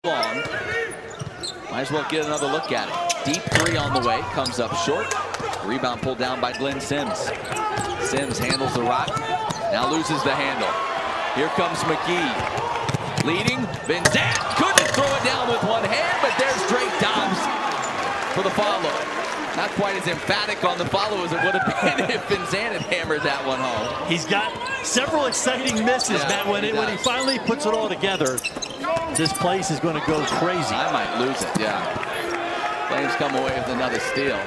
long. Might as well get another look at it. Deep three on the way, comes up short. Rebound pulled down by Glenn Sims. Sims handles the rock, now loses the handle. Here comes McGee. Leading, Van Zandt couldn't throw it down with one hand, but there's Drake Dobbs for the follow. Not quite as emphatic on the follow as it would have been if Van Zandt had hammered that one home. He's got several exciting misses, Matt. When he finally puts it all together, this place is going to go crazy. I might lose it, yeah. Flames come away with another steal.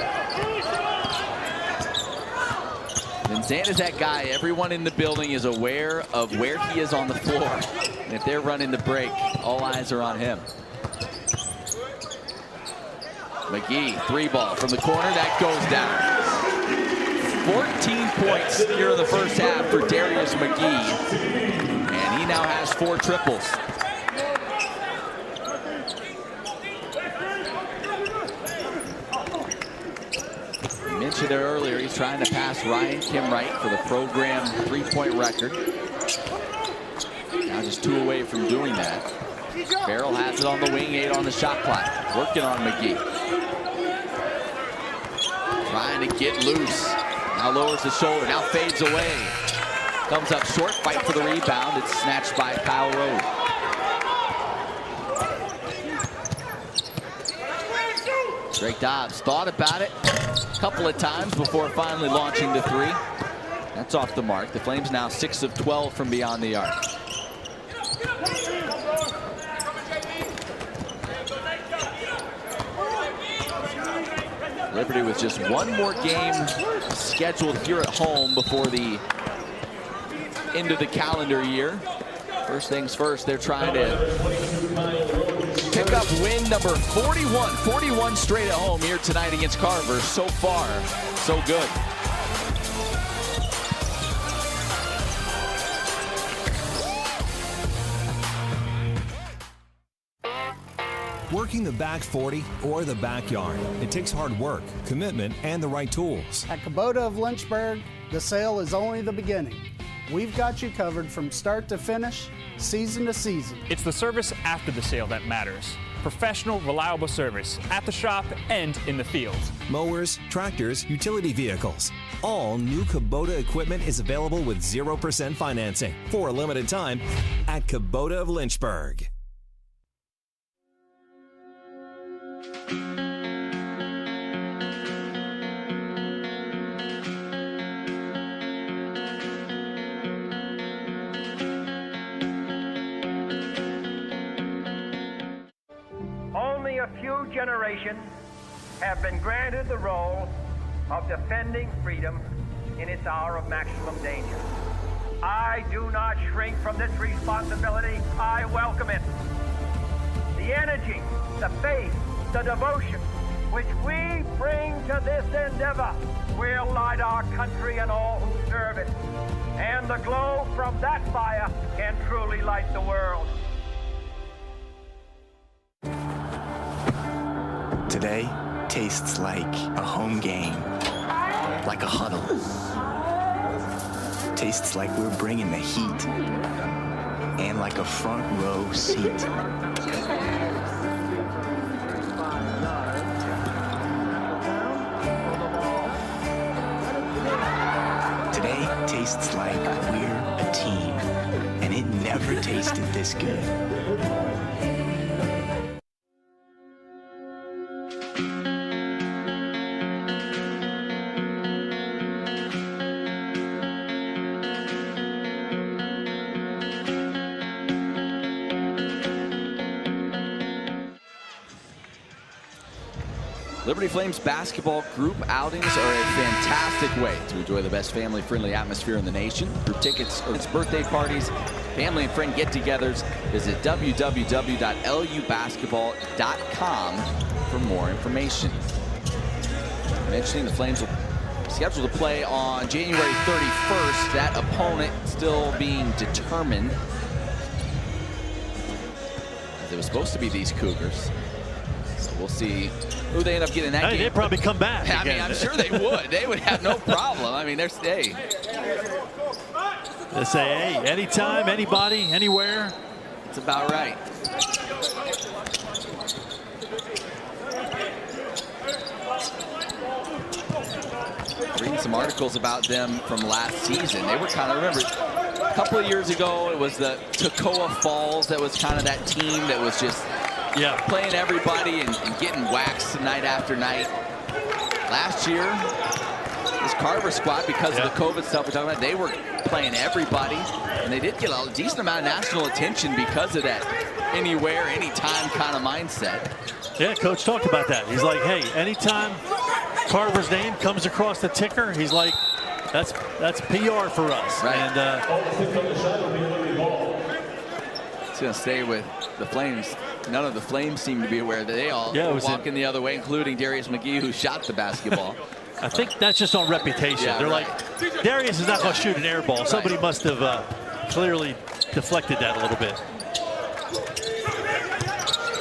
Van Zandt is that guy. Everyone in the building is aware of where he is on the floor. And if they're running the break, all eyes are on him. McGee, three ball from the corner, that goes down. 14 points here in the first half for Darius McGee. And he now has 4 triples. I mentioned it earlier, he's trying to pass Ryan Kimwright for the program 3-point record. Now just 2 away from doing that. Farrell has it on the wing, 8 on the shot clock. Working on McGee. Trying to get loose. Now lowers the shoulder, now fades away. Comes up short, fight for the rebound. It's snatched by Kyle Rode. Drake Dobbs thought about it a couple of times before finally launching the 3. That's off the mark. The Flames now 6 of 12 from beyond the arc. Liberty with just one more game scheduled here at home before the end of the calendar year. First things first, they're trying to pick up win number 41. 41 straight at home here tonight against Carver. So far, so good. Working the back 40 or the backyard, it takes hard work, commitment, and the right tools. At Kubota of Lynchburg, the sale is only the beginning. We've got you covered from start to finish, season to season. It's the service after the sale that matters. Professional, reliable service at the shop and in the field. Mowers, tractors, utility vehicles. All new Kubota equipment is available with 0% financing for a limited time at Kubota of Lynchburg. Only a few generations have been granted the role of defending freedom in its hour of maximum danger. I do not shrink from this responsibility. I welcome it. The energy, the faith, the devotion which we bring to this endeavor will light our country and all who serve it. And the glow from that fire can truly light the world. Today tastes like a home game, like a huddle. Tastes like we're bringing the heat, and like a front row seat. Today tastes like we're a team, and it never tasted this good. Liberty Flames basketball group outings are a fantastic way to enjoy the best family-friendly atmosphere in the nation. Group tickets, or its birthday parties, family and friend get-togethers. Visit www.lubasketball.com for more information. Mentioning the Flames will be scheduled to play on January 31st. That opponent still being determined. It was supposed to be these Cougars. So we'll see who they end up getting that game. They'd probably come back. I mean, I'm sure they would. They would have no problem. I mean, they're staying. They say, hey, anytime, anybody, anywhere. That's about right. articles about them from last season. They were kind of, remember, a couple of years ago, it was the Toccoa Falls that was kind of that team that was just playing everybody and getting waxed night after night. Last year, this Carver squad, because of the COVID stuff we're talking about, they were playing everybody, and they did get a decent amount of national attention because of that anywhere, anytime kind of mindset. Yeah, Coach talked about that. He's like, hey, anytime Carver's name comes across the ticker, he's like, that's PR for us. Right. And it's going to stay with the Flames. None of the Flames seem to be aware that they all were walking the other way, including Darius McGee, who shot the basketball. I think that's just on reputation. They're like, Darius is not going to shoot an air ball. Somebody must have clearly deflected that a little bit.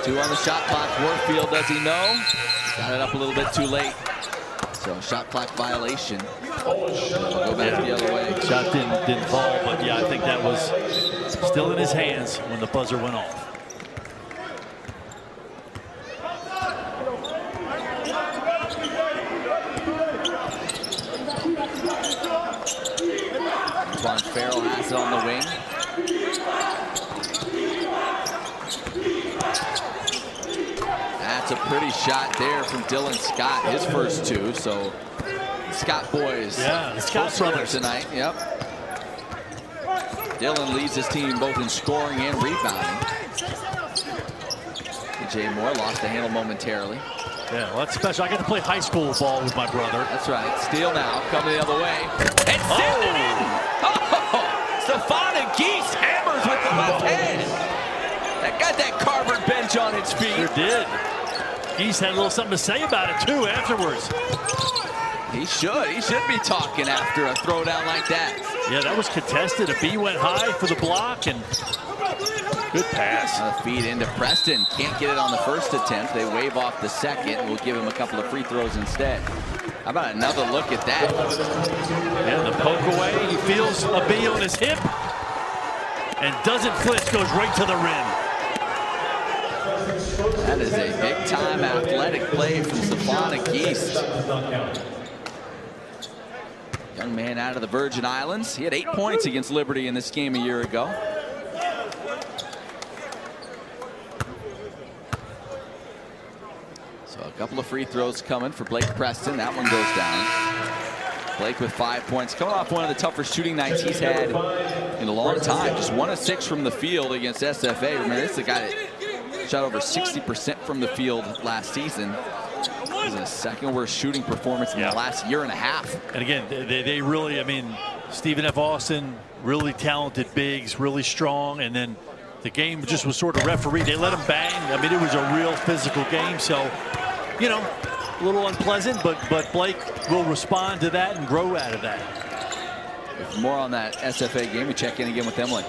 2 on the shot clock. Warfield, does he know? Got it up a little bit too late. So shot clock violation. We'll go back the other way. Shot didn't fall, but yeah, I think that was still in his hands when the buzzer went off. Von Farrell has it on the wing. That's a pretty shot there from Dylan Scott, his first 2. So Scott boys, the Scott brothers tonight. Yep. Dylan leads his team both in scoring and rebounding. Jay Moore lost the handle momentarily. Yeah, well, that's special. I got to play high school ball with my brother. That's right. Steele now, coming the other way. And send it in! Oh! Stephon Geese hammers with the left hand. That got that Carver bench on its feet. Sure did. Geese had a little something to say about it, too, afterwards. He should be talking after a throwdown like that. Yeah, that was contested. A B went high for the block, and good pass. Feed into Preston. Can't get it on the first attempt. They wave off the second. We'll give him a couple of free throws instead. How about another look at that? Yeah, the poke away. He feels a B on his hip and doesn't flinch, goes right to the rim. That is a big-time athletic play from Stephon Geese. Young man out of the Virgin Islands. He had 8 points against Liberty in this game a year ago. So a couple of free throws coming for Blake Preston. That one goes down. Blake with 5 points, coming off one of the tougher shooting nights he's had in a long time. Just 1 of 6 from the field against SFA. Remember, this is a guy that shot over 60% from the field last season. This is his second worst shooting performance in the last year and a half. And again, they really, I mean, Stephen F. Austin, really talented bigs, really strong, and then the game just was sort of refereed. They let him bang. I mean, it was a real physical game. So, you know, a little unpleasant, but Blake will respond to that and grow out of that. With more on that SFA game, we check in again with Emily.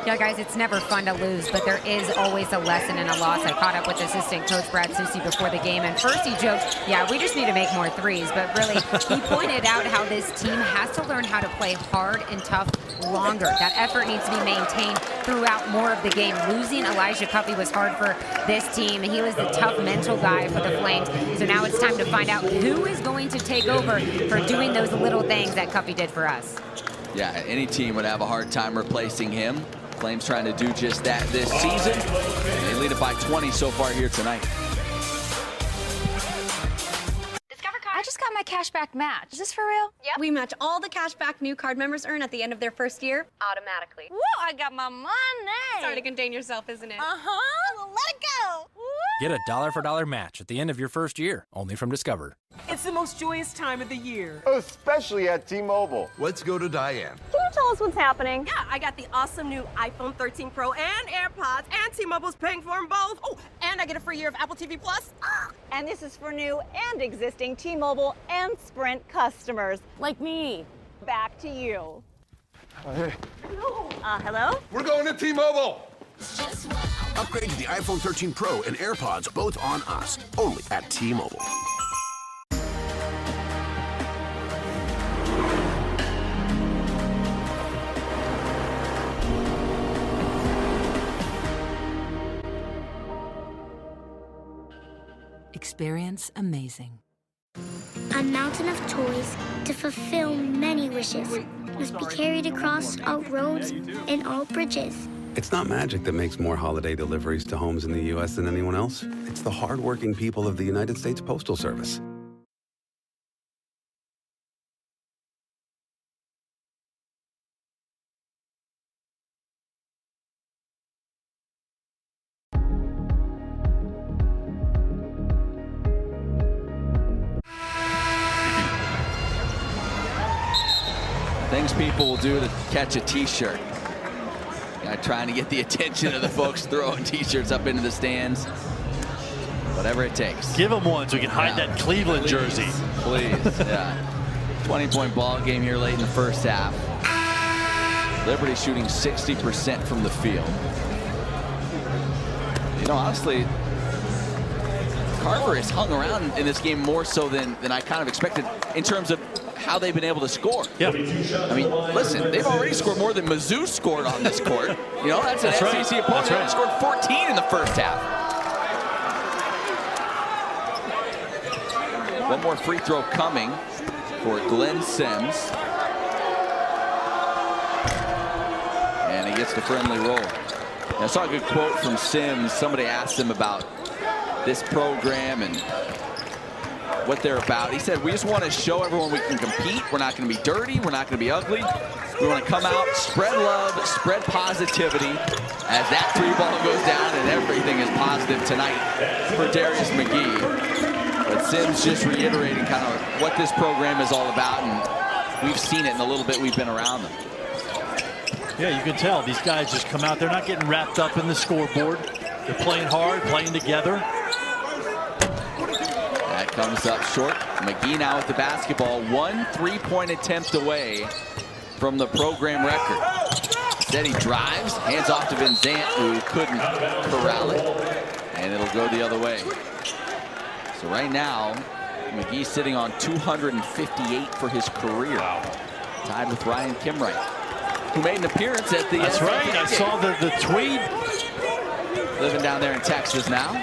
Yeah, guys, it's never fun to lose, but there is always a lesson in a loss. I caught up with assistant coach Brad Susi before the game, and first he joked, yeah, we just need to make more threes. But really, he pointed out how this team has to learn how to play hard and tough longer. That effort needs to be maintained throughout more of the game. Losing Elijah Cuffey was hard for this team. He was the tough mental guy for the Flames. So now it's time to find out who is going to take over for doing those little things that Cuffey did for us. Yeah, any team would have a hard time replacing him. Flames trying to do just that this season. They lead it by 20 so far here tonight. I just got my cashback match. Is this for real? Yep. We match all the cashback new card members earn at the end of their first year automatically. Woo, I got my money. It's hard to contain yourself, isn't it? Uh-huh. Well, let it go. Woo. Get a $1-for-$1 match at the end of your first year, only from Discover. It's the most joyous time of the year. Especially at T-Mobile. Let's go to Diane. Can you tell us what's happening? Yeah, I got the awesome new iPhone 13 Pro and AirPods, and T-Mobile's paying for them both. Oh, and I get a free year of Apple TV Plus. And this is for new and existing T-Mobile and Sprint customers. Like me. Back to you. Hey. Hello? We're going to T-Mobile. Upgrade to the iPhone 13 Pro and AirPods, both on us. Only at T-Mobile. Experience amazing. I mountain of toys to fulfill many wishes must be carried across all roads and all bridges. It's not magic that makes more holiday deliveries to homes in the U.S. than anyone else. It's the hardworking people of the United States Postal Service. Things people will do to catch a t-shirt. Trying to get the attention of the folks throwing t-shirts up into the stands. Whatever it takes. Give them one so we can hide that Cleveland jersey. Please, yeah. 20-point ball game here late in the first half. Liberty shooting 60% from the field. You know, honestly, Carver has hung around in this game more so than I kind of expected in terms of how they've been able to score. Yeah. I mean, listen, they've already scored more than Mizzou scored on this court. You know, that's an SEC opponent. They scored 14 in the first half. One more free throw coming for Glenn Sims. And he gets the friendly roll. And I saw a good quote from Sims. Somebody asked him about this program and what they're about. He said, we just want to show everyone we can compete. We're not going to be dirty. We're not going to be ugly. We want to come out, spread love, spread positivity as that three ball goes down and everything is positive tonight for Darius McGee. But Sims just reiterating kind of what this program is all about, and we've seen it in the little bit we've been around them. Yeah, you can tell these guys just come out. They're not getting wrapped up in the scoreboard. They're playing hard, playing together. That comes up short. McGee now with the basketball. 1 3-point attempt away from the program record. Instead he drives, hands off to Van Zandt, who couldn't corral it, and it'll go the other way. So right now, McGee sitting on 258 for his career. Tied with Ryan Kimwright, who made an appearance at the That's right, I saw the tweet. Living down there in Texas now.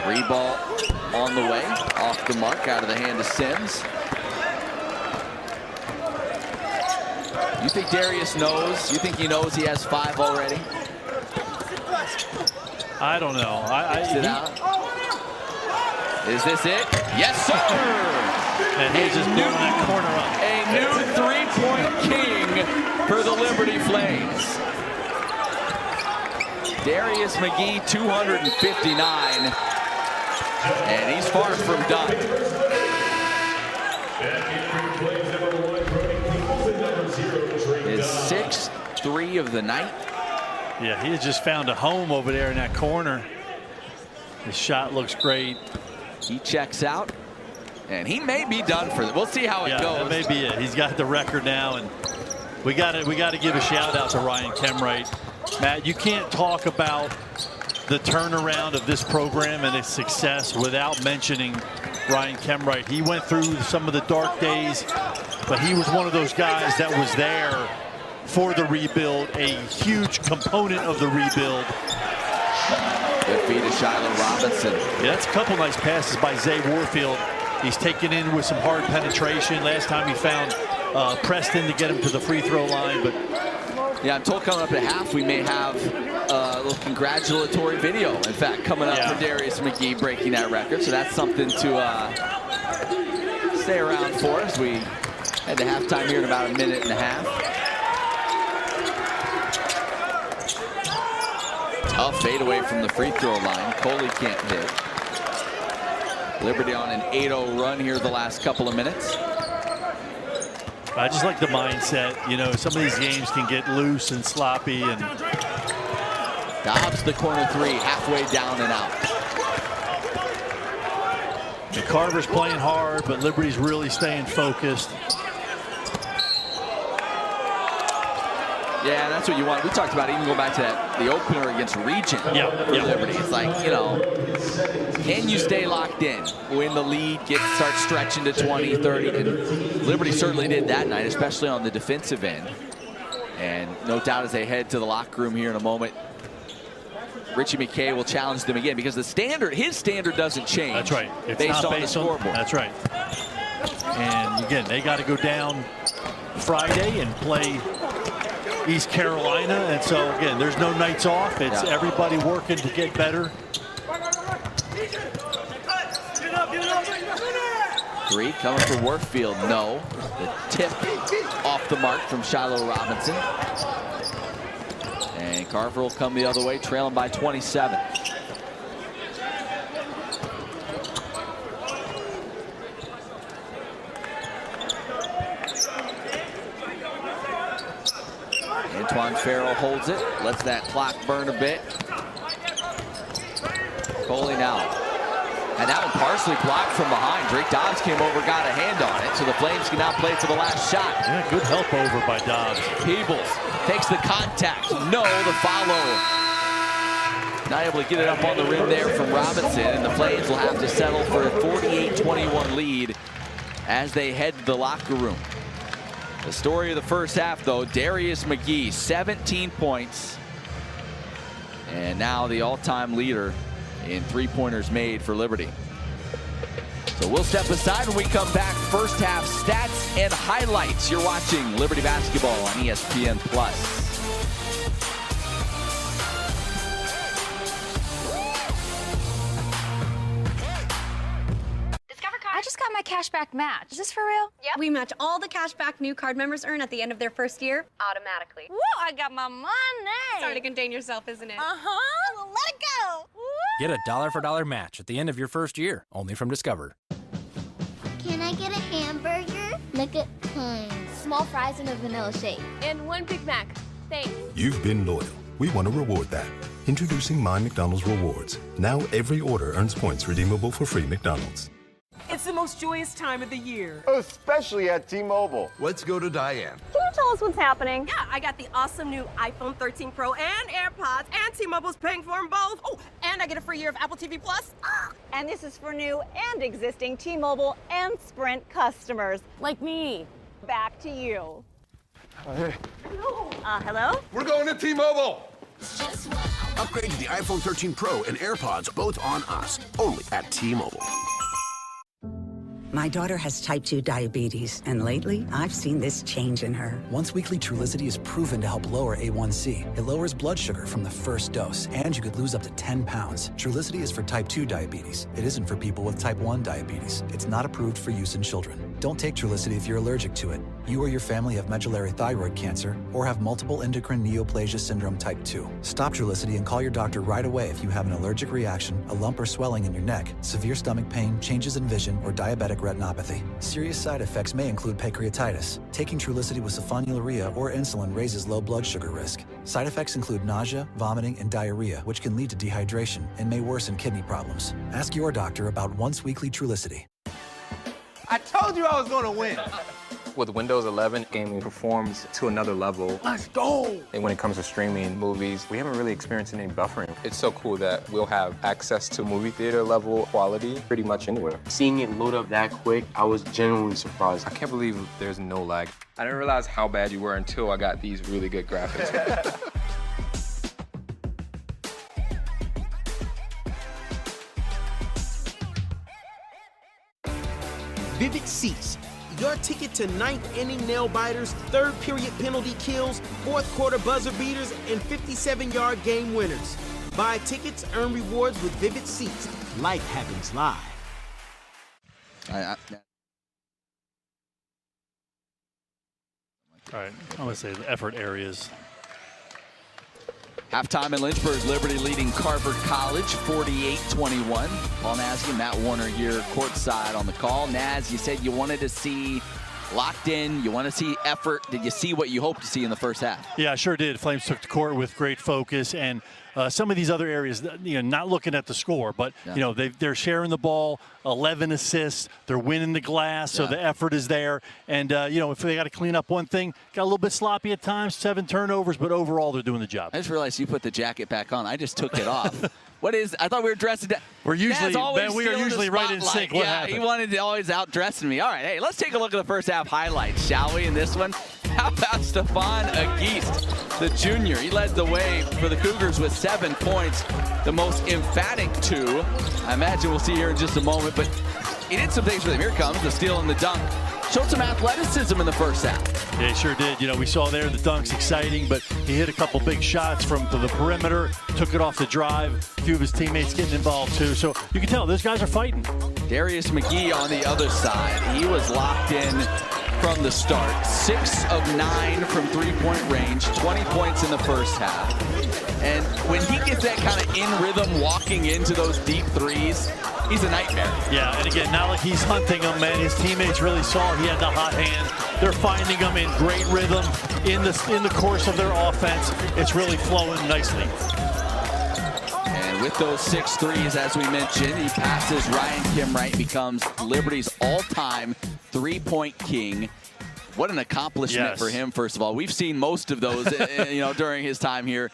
Three ball on the way, off the mark, out of the hand of Sims. You think Darius knows? You think he knows he has 5 already? I don't know. Is this it? Yes, sir! And he's just blowing that corner up. A new 3-point king for the Liberty Flames. Darius McGee, 259. And he's far from done. His 6th 3 of the night. Yeah, he has just found a home over there in that corner. His shot looks great. He checks out, and he may be done for it. We'll see how it goes. That may be it. He's got the record now, and we got to give a shout out to Ryan Kimwright. Matt, you can't talk about the turnaround of this program and its success without mentioning Ryan Kimwright. He went through some of the dark days, but he was one of those guys that was there for the rebuild, a huge component of the rebuild. Good feed to Shiloh Robinson. Yeah, that's a couple nice passes by Zay Warfield. He's taken in with some hard penetration. Last time he found Preston to get him to the free throw line, but yeah, I'm told coming up at half we may have a little congratulatory video. In fact, coming up for Darius McGee breaking that record. So that's something to stay around for as we head to halftime here in about a minute and a half. Tough fade away from the free throw line. Coley can't hit. Liberty on an 8-0 run here the last couple of minutes. I just like the mindset. You know, some of these games can get loose and sloppy. And Dobbs the corner 3, halfway down and out. And Carver's playing hard, but Liberty's really staying focused. Yeah, that's what you want. We talked about even going back to the opener against Regent for Liberty. It's like, you know, can you stay locked in when the lead starts stretching to 20, 30? And Liberty certainly did that night, especially on the defensive end. And no doubt as they head to the locker room here in a moment, Richie McKay will challenge them again because his standard doesn't change. That's right. It's based not on the scoreboard. That's right. And again, they got to go down Friday and play East Carolina. And so again, there's no nights off. It's everybody working to get better. Three coming from Warfield. No. The tip off the mark from Shiloh Robinson. And Carver will come the other way, trailing by 27. Antoine Farrell holds it, lets that clock burn a bit. Coley now. And that one partially blocked from behind. Drake Dobbs came over, got a hand on it, so the Flames can now play for the last shot. Yeah, good help over by Dobbs. Peebles takes the contact. No, the follow. Not able to get it up on the rim there from Robinson, and the Flames will have to settle for a 48-21 lead as they head to the locker room. The story of the first half, though, Darius McGee, 17 points. And now the all-time leader in three-pointers made for Liberty. So we'll step aside when we come back. First half stats and highlights. You're watching Liberty Basketball on ESPN+. I just got my cashback match. Is this for real? Yep. We match all the cashback new card members earn at the end of their first year automatically. Whoa, I got my money. Sorry to contain yourself, isn't it? Uh-huh. Let it go. Get a $1 for $1 match at the end of your first year, only from Discover. Can I get a hamburger? Look at small fries and a vanilla shake. And one Big Mac. Thanks. You've been loyal. We want to reward that. Introducing My McDonald's Rewards. Now every order earns points redeemable for free McDonald's. It's the most joyous time of the year. Especially at T-Mobile. Let's go to Diane. Can you tell us what's happening? Yeah, I got the awesome new iPhone 13 Pro and AirPods, and T-Mobile's paying for them both. Oh, and I get a free year of Apple TV Plus. And this is for new and existing T-Mobile and Sprint customers. Like me. Back to you. Hey. Hello? We're going to T-Mobile. Upgrade to the iPhone 13 Pro and AirPods, both on us. Only at T-Mobile. My daughter has type 2 diabetes, and lately, I've seen this change in her. Once-weekly Trulicity is proven to help lower A1C. It lowers blood sugar from the first dose, and you could lose up to 10 pounds. Trulicity is for type 2 diabetes. It isn't for people with type 1 diabetes. It's not approved for use in children. Don't take Trulicity if you're allergic to it. You or your family have medullary thyroid cancer or have multiple endocrine neoplasia syndrome type 2. Stop Trulicity and call your doctor right away if you have an allergic reaction, a lump or swelling in your neck, severe stomach pain, changes in vision, or diabetic retinopathy. Serious side effects may include pancreatitis. Taking Trulicity with sulfonylurea or insulin raises low blood sugar risk. Side effects include nausea, vomiting, and diarrhea, which can lead to dehydration and may worsen kidney problems. Ask your doctor about once-weekly Trulicity. I told you I was going to win. With Windows 11, gaming performs to another level. Let's go! And when it comes to streaming movies, we haven't really experienced any buffering. It's so cool that we'll have access to movie theater level quality pretty much anywhere. Seeing it load up that quick, I was genuinely surprised. I can't believe there's no lag. I didn't realize how bad you were until I got these really good graphics. Vivid Seats, your ticket to ninth inning nail biters, third period penalty kills, fourth quarter buzzer beaters, and 57-yard game winners. Buy tickets, earn rewards with Vivid Seats. Life happens live. All right, I'm going to say the effort areas. Halftime in Lynchburg, Liberty leading Carver College 48-21. Paul Nasky and Matt Warner here courtside on the call. Naz, you said you wanted to see locked in, you want to see effort. Did you see what you hoped to see in the first half? Yeah, I sure did. Flames took the court with great focus, and some of these other areas, not looking at the score, but they're sharing the ball, 11 assists, they're winning the glass, so the effort is there. And if they got to clean up one thing, got a little bit sloppy at times, 7 turnovers, but overall they're doing the job. I just realized you put the jacket back on. I just took it off. What is? I thought we were dressed. We are usually right in sync. What happened? He wanted to always outdressing me. All right, hey, let's take a look at the first half highlights, shall we? In this one, How about Stephon Agist, the junior? He led the way for the Cougars with 7 points, the most emphatic 2. I imagine we'll see here in just a moment, but he did some things for them. Here comes the steal and the dunk. Showed some athleticism in the first half. Yeah, he sure did. You know, we saw there the dunk's exciting, but he hit a couple big shots from the perimeter, took it off the drive. A few of his teammates getting involved too. So you can tell those guys are fighting. Darius McGee on the other side. He was locked in from the start. 6 of 9 from three-point range, 20 points in the first half. And when he gets that kind of in rhythm walking into those deep threes, he's a nightmare. Yeah, and again, not like he's hunting them, man. His teammates really saw he had the hot hand. They're finding him in great rhythm in the course of their offense. It's really flowing nicely. And with those 6 threes, as we mentioned, he passes Ryan Kimwright, becomes Liberty's all-time three-point king. What an accomplishment for him, first of all. We've seen most of those during his time here.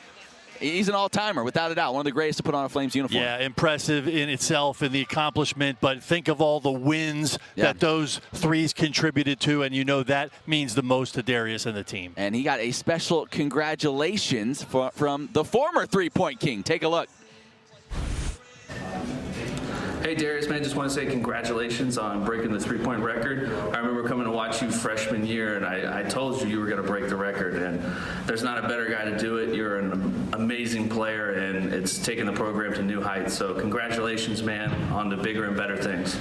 He's an all-timer, without a doubt. One of the greatest to put on a Flames uniform. Yeah, impressive in itself in the accomplishment, but think of all the wins that those threes contributed to, and you know that means the most to Darius and the team. And he got a special congratulations from the former three-point king. Take a look. Hey Darius, man, just want to say congratulations on breaking the three-point record. I remember coming to watch you freshman year, and I told you were going to break the record, and there's not a better guy to do it. You're an amazing player, and it's taken the program to new heights. So congratulations, man, on the bigger and better things.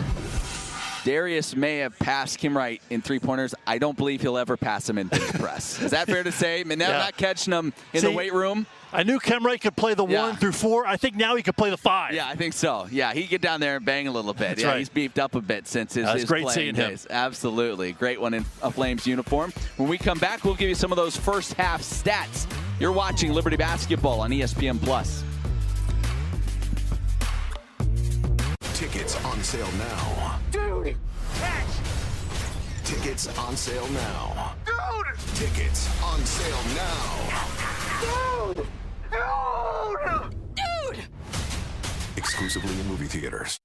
Darius may have passed Kimwright in three-pointers. I don't believe he'll ever pass him in bench press. Is that fair to say? Not catching him in the weight room. I knew Kimwright could play the 1 through 4. I think now he could play the 5. Yeah, I think so. Yeah, he get down there and bang a little bit. That's right. He's beefed up a bit since his great playing seeing days. him. Absolutely. Great one in a Flames uniform. When we come back, we'll give you some of those first half stats. You're watching Liberty Basketball on ESPN+. Tickets on sale now. Dude, catch! Tickets on sale now. Dude! Tickets on sale now. Dude! Dude! Dude! Exclusively in movie theaters.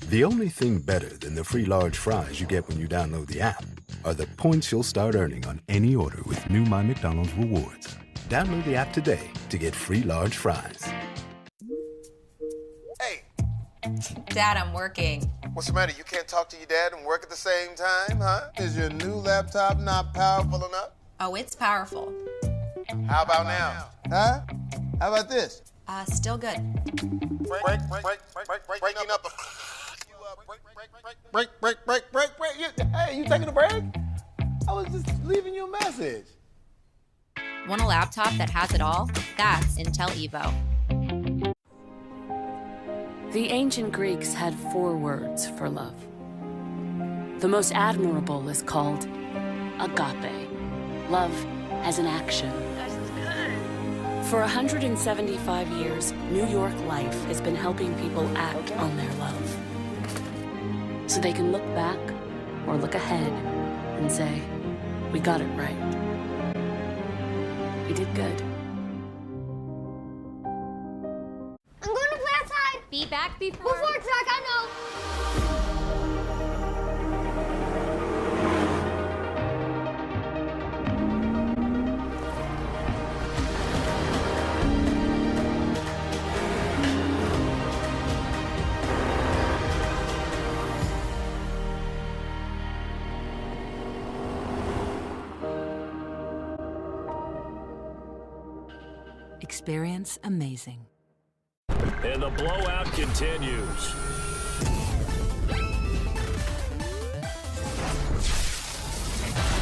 The only thing better than the free large fries you get when you download the app are the points you'll start earning on any order with new My McDonald's Rewards. Download the app today to get free large fries. Hey. Dad, I'm working. What's the matter? You can't talk to your dad and work at the same time, huh? Is your new laptop not powerful enough? Oh, it's powerful. How about now? Huh? How about this? Still good. Breaking up. Break. Hey, you taking a break? I was just leaving you a message. Want a laptop that has it all? That's Intel Evo. The ancient Greeks had 4 words for love. The most admirable is called agape. Love as an action. For 175 years, New York Life has been helping people act on their love. So they can look back or look ahead and say, we got it right. We did good. I'm going to play outside. Be back before it's dark, I know. Experience amazing. And the blowout continues.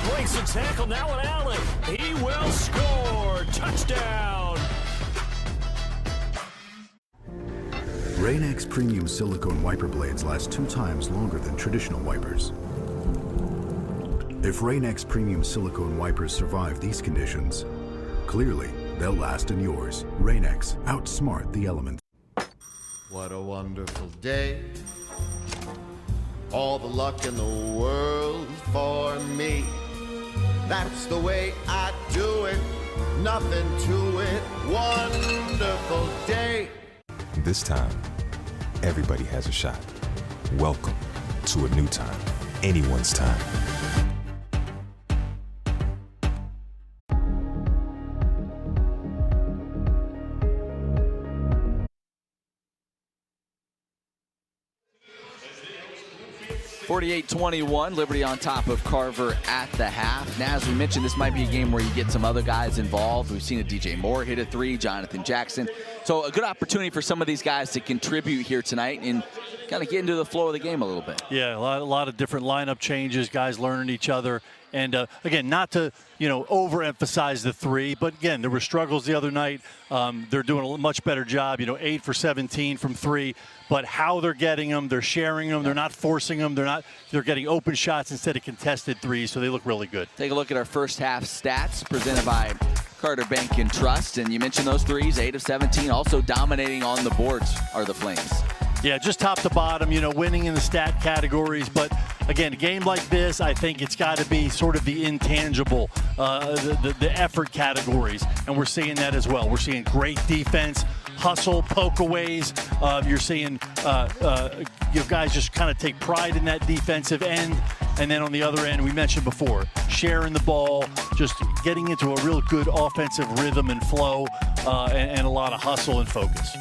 Breaks the tackle now, and Allen. He will score. Touchdown. Rain-X Premium Silicone Wiper Blades last 2 times longer than traditional wipers. If Rain-X Premium Silicone Wipers survive these conditions, clearly they'll last in yours. Rain-X, outsmart the elements. What a wonderful day. All the luck in the world for me. That's the way I do it. Nothing to it. Wonderful day. This time, everybody has a shot. Welcome to a new time. anyone's time. (48-21), Liberty on top of Carver at the half. Now, as we mentioned, this might be a game where you get some other guys involved. We've seen a DJ Moore hit a three, Jonathan Jackson. So a good opportunity for some of these guys to contribute here tonight and kind of get into the flow of the game a little bit. Yeah, a lot of different lineup changes, guys learning each other. And again, not to overemphasize the three, but again, there were struggles the other night. They're doing a much better job. 8 for 17 from three, but how they're getting them, they're sharing them, they're not forcing them, they're getting open shots instead of contested threes. So they look really good. Take a look at our first half stats presented by Carter Bank and Trust, and you mentioned those threes, 8 of 17, also dominating on the boards are the Flames. Yeah, just top to bottom, winning in the stat categories. But again, a game like this, I think it's got to be sort of the intangible, the effort categories. And we're seeing that as well. We're seeing great defense, hustle, pokeaways. You're seeing guys just kind of take pride in that defensive end. And then on the other end, we mentioned before, sharing the ball, just getting into a real good offensive rhythm and flow, and a lot of hustle and focus.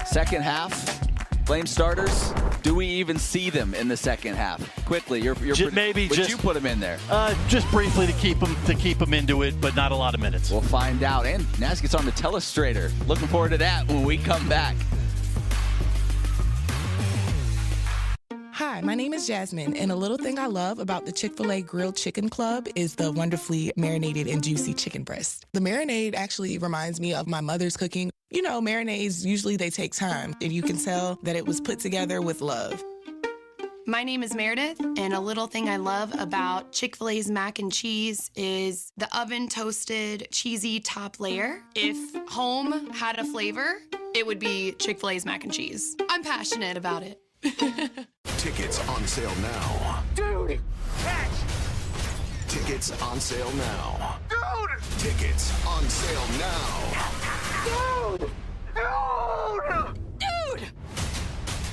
Second half. Flame starters, do we even see them in the second half? Quickly, would you put them in there? Just briefly to keep them into it, but not a lot of minutes. We'll find out. And Naz gets on the telestrator. Looking forward to that when we come back. Hi, my name is Jasmine, and a little thing I love about the Chick-fil-A Grilled Chicken Club is the wonderfully marinated and juicy chicken breast. The marinade actually reminds me of my mother's cooking. Marinades, usually they take time, and you can tell that it was put together with love. My name is Meredith, and a little thing I love about Chick-fil-A's mac and cheese is the oven-toasted, cheesy top layer. If home had a flavor, it would be Chick-fil-A's mac and cheese. I'm passionate about it. Tickets on sale now. Dude, catch! Tickets on sale now. Dude! Tickets on sale now. Dude! Dude! Dude!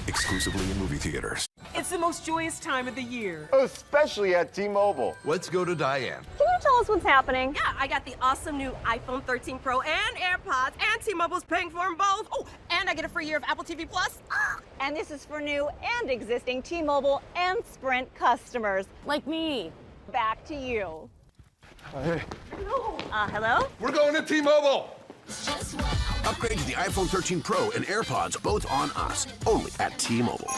Exclusively in movie theaters. It's the most joyous time of the year. Especially at T-Mobile. Let's go to Diane. Can you tell us what's happening? Yeah, I got the awesome new iPhone 13 Pro and AirPods, and T-Mobile's paying for them both. Oh, and I get a free year of Apple TV Plus. And this is for new and existing T-Mobile and Sprint customers. Like me. Back to you. Hey. Hello? We're going to T-Mobile. Upgrade to the iPhone 13 Pro and AirPods, both on us. Only at T-Mobile.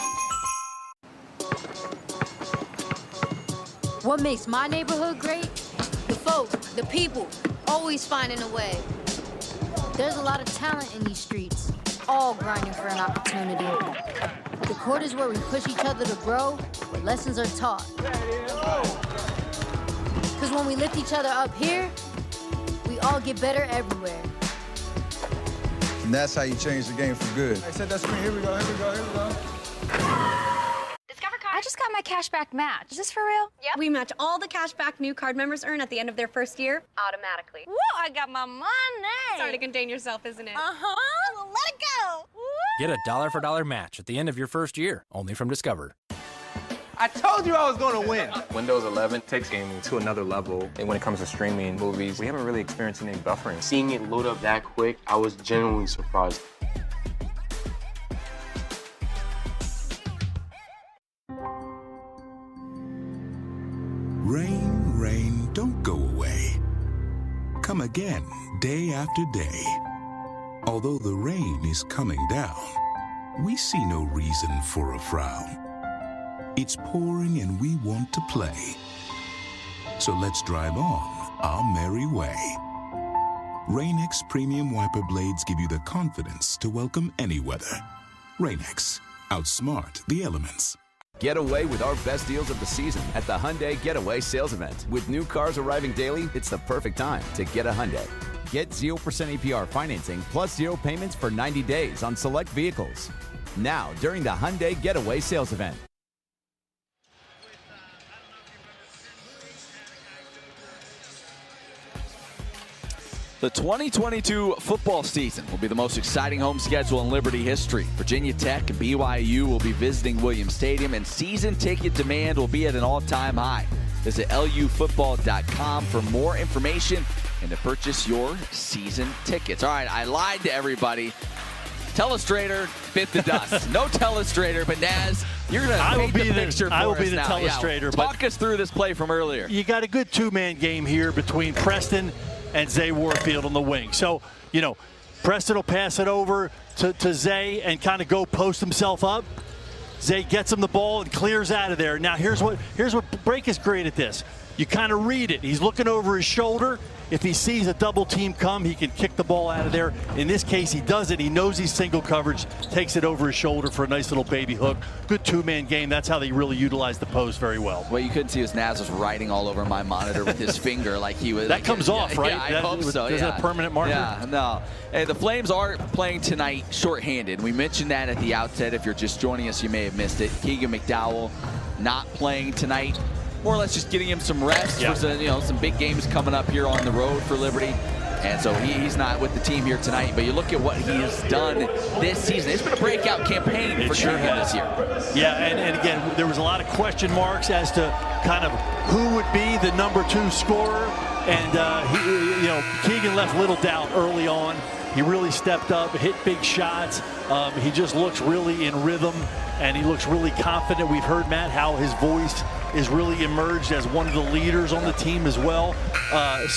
What makes my neighborhood great? The folk, the people, always finding a way. There's a lot of talent in these streets, all grinding for an opportunity. The court is where we push each other to grow, where lessons are taught. Because when we lift each other up here, we all get better everywhere. And that's how you change the game for good. I said that screen. Here we go. I just got my cashback match. Is this for real? Yep. We match all the cash back new card members earn at the end of their first year automatically. Whoa, I got my money. It's hard to contain yourself, isn't it? Uh-huh. Well, let it go. Woo. Get a $1-for-$1 match at the end of your first year, only from Discover. I told you I was going to win. Windows 11 takes gaming to another level. And when it comes to streaming movies, we haven't really experienced any buffering. Seeing it load up that quick, I was genuinely surprised. Rain, rain, don't go away. Come again, day after day. Although the rain is coming down, we see no reason for a frown. It's pouring and we want to play. So let's drive on our merry way. Rain-X Premium Wiper Blades give you the confidence to welcome any weather. Rain-X, outsmart the elements. Get away with our best deals of the season at the Hyundai Getaway Sales Event. With new cars arriving daily, it's the perfect time to get a Hyundai. Get 0% APR financing plus 0 payments for 90 days on select vehicles. Now, during the Hyundai Getaway Sales Event. The 2022 football season will be the most exciting home schedule in Liberty history. Virginia Tech and BYU will be visiting Williams Stadium, and season ticket demand will be at an all-time high. Visit lufootball.com for more information and to purchase your season tickets. All right, I lied to everybody. Telestrator bit the dust. No telestrator, but Naz, you're going to paint the picture for us now. I will be the telestrator. Talk us through this play from earlier. You got a good two-man game here between Preston and Zay Warfield on the wing. So, you know, Preston will pass it over to Zay and kind of go post himself up. Zay gets him the ball and clears out of there. Now, here's what Brake is great at this. You kind of read it. He's looking over his shoulder. If he sees a double team come, he can kick the ball out of there. In this case, he does it. He knows he's single coverage, takes it over his shoulder for a nice little baby hook. Good two-man game. That's how they really utilize the post very well. What you couldn't see was Naz was writing all over my monitor with his finger like he was. That comes off, right? Yeah, I hope so. Is that a permanent marker? Yeah, no. Hey, the Flames are playing tonight shorthanded. We mentioned that at the outset. If you're just joining us, you may have missed it. Keegan McDowell not playing tonight. More or less just getting him some rest for some big games coming up here on the road for Liberty. And so he's not with the team here tonight. But you look at what he has done this season. It's been a breakout campaign for Keegan this year. Yeah, and again, there was a lot of question marks as to kind of who would be the #2 scorer. And Keegan left little doubt early on. He really stepped up, hit big shots. He just looks really in rhythm, and he looks really confident. We've heard, Matt, how his voice is really emerged as one of the leaders on the team as well. A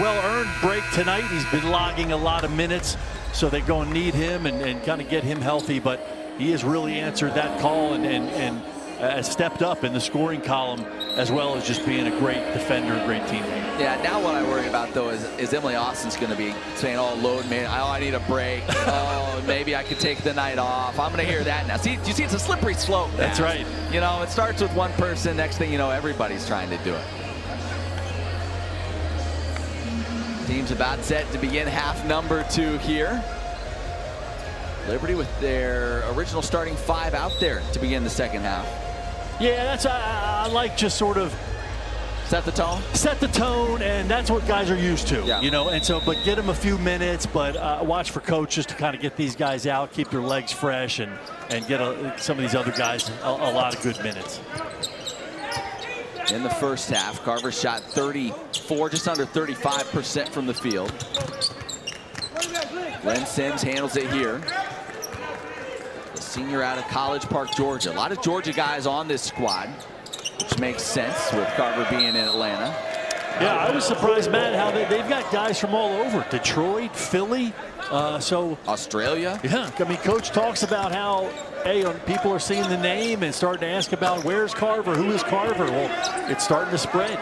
well-earned break tonight. He's been logging a lot of minutes, so they're going to need him and kind of get him healthy. But he has really answered that call and stepped up in the scoring column, as well as just being a great defender, a great teammate. Yeah, now what I worry about, though, is Emily Austin's going to be saying, oh, load man, I need a break. Oh, maybe I could take the night off. I'm going to hear that now. See, you see, it's a slippery slope. That's right. You know, it starts with one person. Next thing you know, everybody's trying to do it. Team's about set to begin half #2 here. Liberty with their original starting 5 out there to begin the second half. Yeah, that's I like just sort of set the tone. Set the tone, and that's what guys are used to. Yeah. You know, and so but get them a few minutes, but watch for coaches to kind of get these guys out, keep their legs fresh, and get some of these other guys a lot of good minutes. In the first half, Carver shot 34, just under 35% from the field. Glenn Sims handles it here. The senior out of College Park, Georgia. A lot of Georgia guys on this squad, which makes sense with Carver being in Atlanta. Yeah, I was surprised, Matt, how they've got guys from all over. Detroit, Philly, so Australia. Yeah, I mean, Coach talks about how, hey, people are seeing the name and starting to ask about where's Carver, who is Carver. Well, it's starting to spread.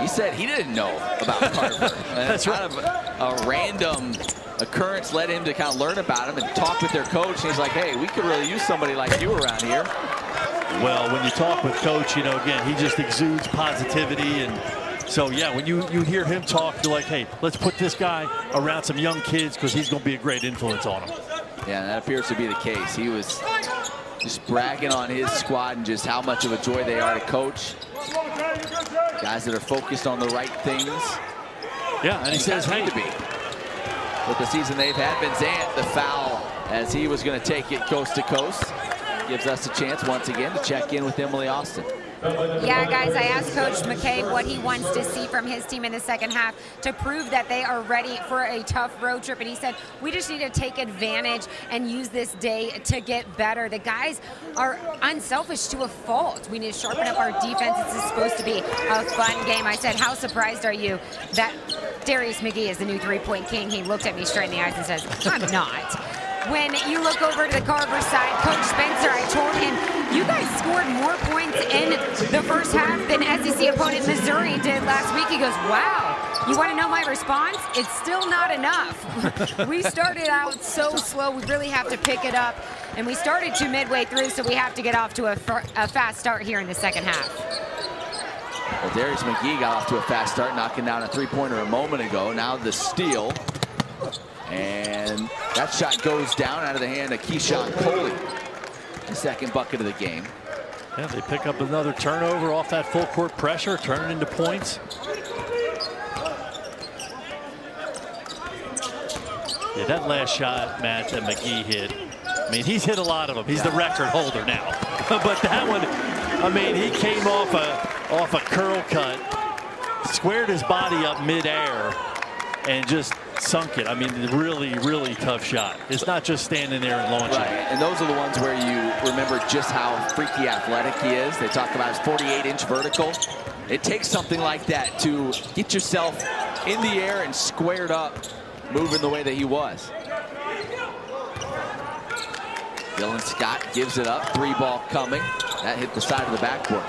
He said he didn't know about Carver. That's right. Kind of a random occurrence led him to kind of learn about him and talk with their coach. And he's like, hey, we could really use somebody like you around here. Well, when you talk with Coach, you know, again, he just exudes positivity. And so, yeah, when you hear him talk, you're like, hey, let's put this guy around some young kids because he's going to be a great influence on them. Yeah, and that appears to be the case. He was just bragging on his squad and just how much of a joy they are to coach. Guys that are focused on the right things. Yeah, and he says, hey, to be. With the season they've had, Benzant, the foul, as he was going to take it coast to coast. Gives us a chance once again to check in with Emily Austin. Yeah, guys, I asked Coach McKay what he wants to see from his team in the second half to prove that they are ready for a tough road trip. And he said, we just need to take advantage and use this day to get better. The guys are unselfish to a fault. We need to sharpen up our defense. This is supposed to be a fun game. I said, how surprised are you that Darius McGee is the new three-point king? He looked at me straight in the eyes and says, I'm not. When you look over to the Carver side, Coach Spencer, I told him, you guys scored more points in the first half than SEC opponent Missouri did last week. He goes, wow, you want to know my response? It's still not enough. We started out so slow. We really have to pick it up. And we started to midway through, so we have to get off to a fast start here in the second half. Well, Darius McGee got off to a fast start, knocking down a three-pointer a moment ago. Now the steal. And that shot goes down out of the hand of Keyshawn Coley. The second bucket of the game. Yeah, they pick up another turnover off that full court pressure, turn it into points. Yeah, that last shot, Matt, that McGee hit. I mean, he's hit a lot of them. He's the record holder now. But that one, I mean, he came off a curl cut, squared his body up midair, and just sunk it. I mean, really, really tough shot. It's not just standing there and launching. Right, and those are the ones where you remember just how freaky athletic he is. They talk about his 48-inch vertical. It takes something like that to get yourself in the air and squared up, moving the way that he was. Dylan Scott gives it up. 3-ball coming. That hit the side of the backboard.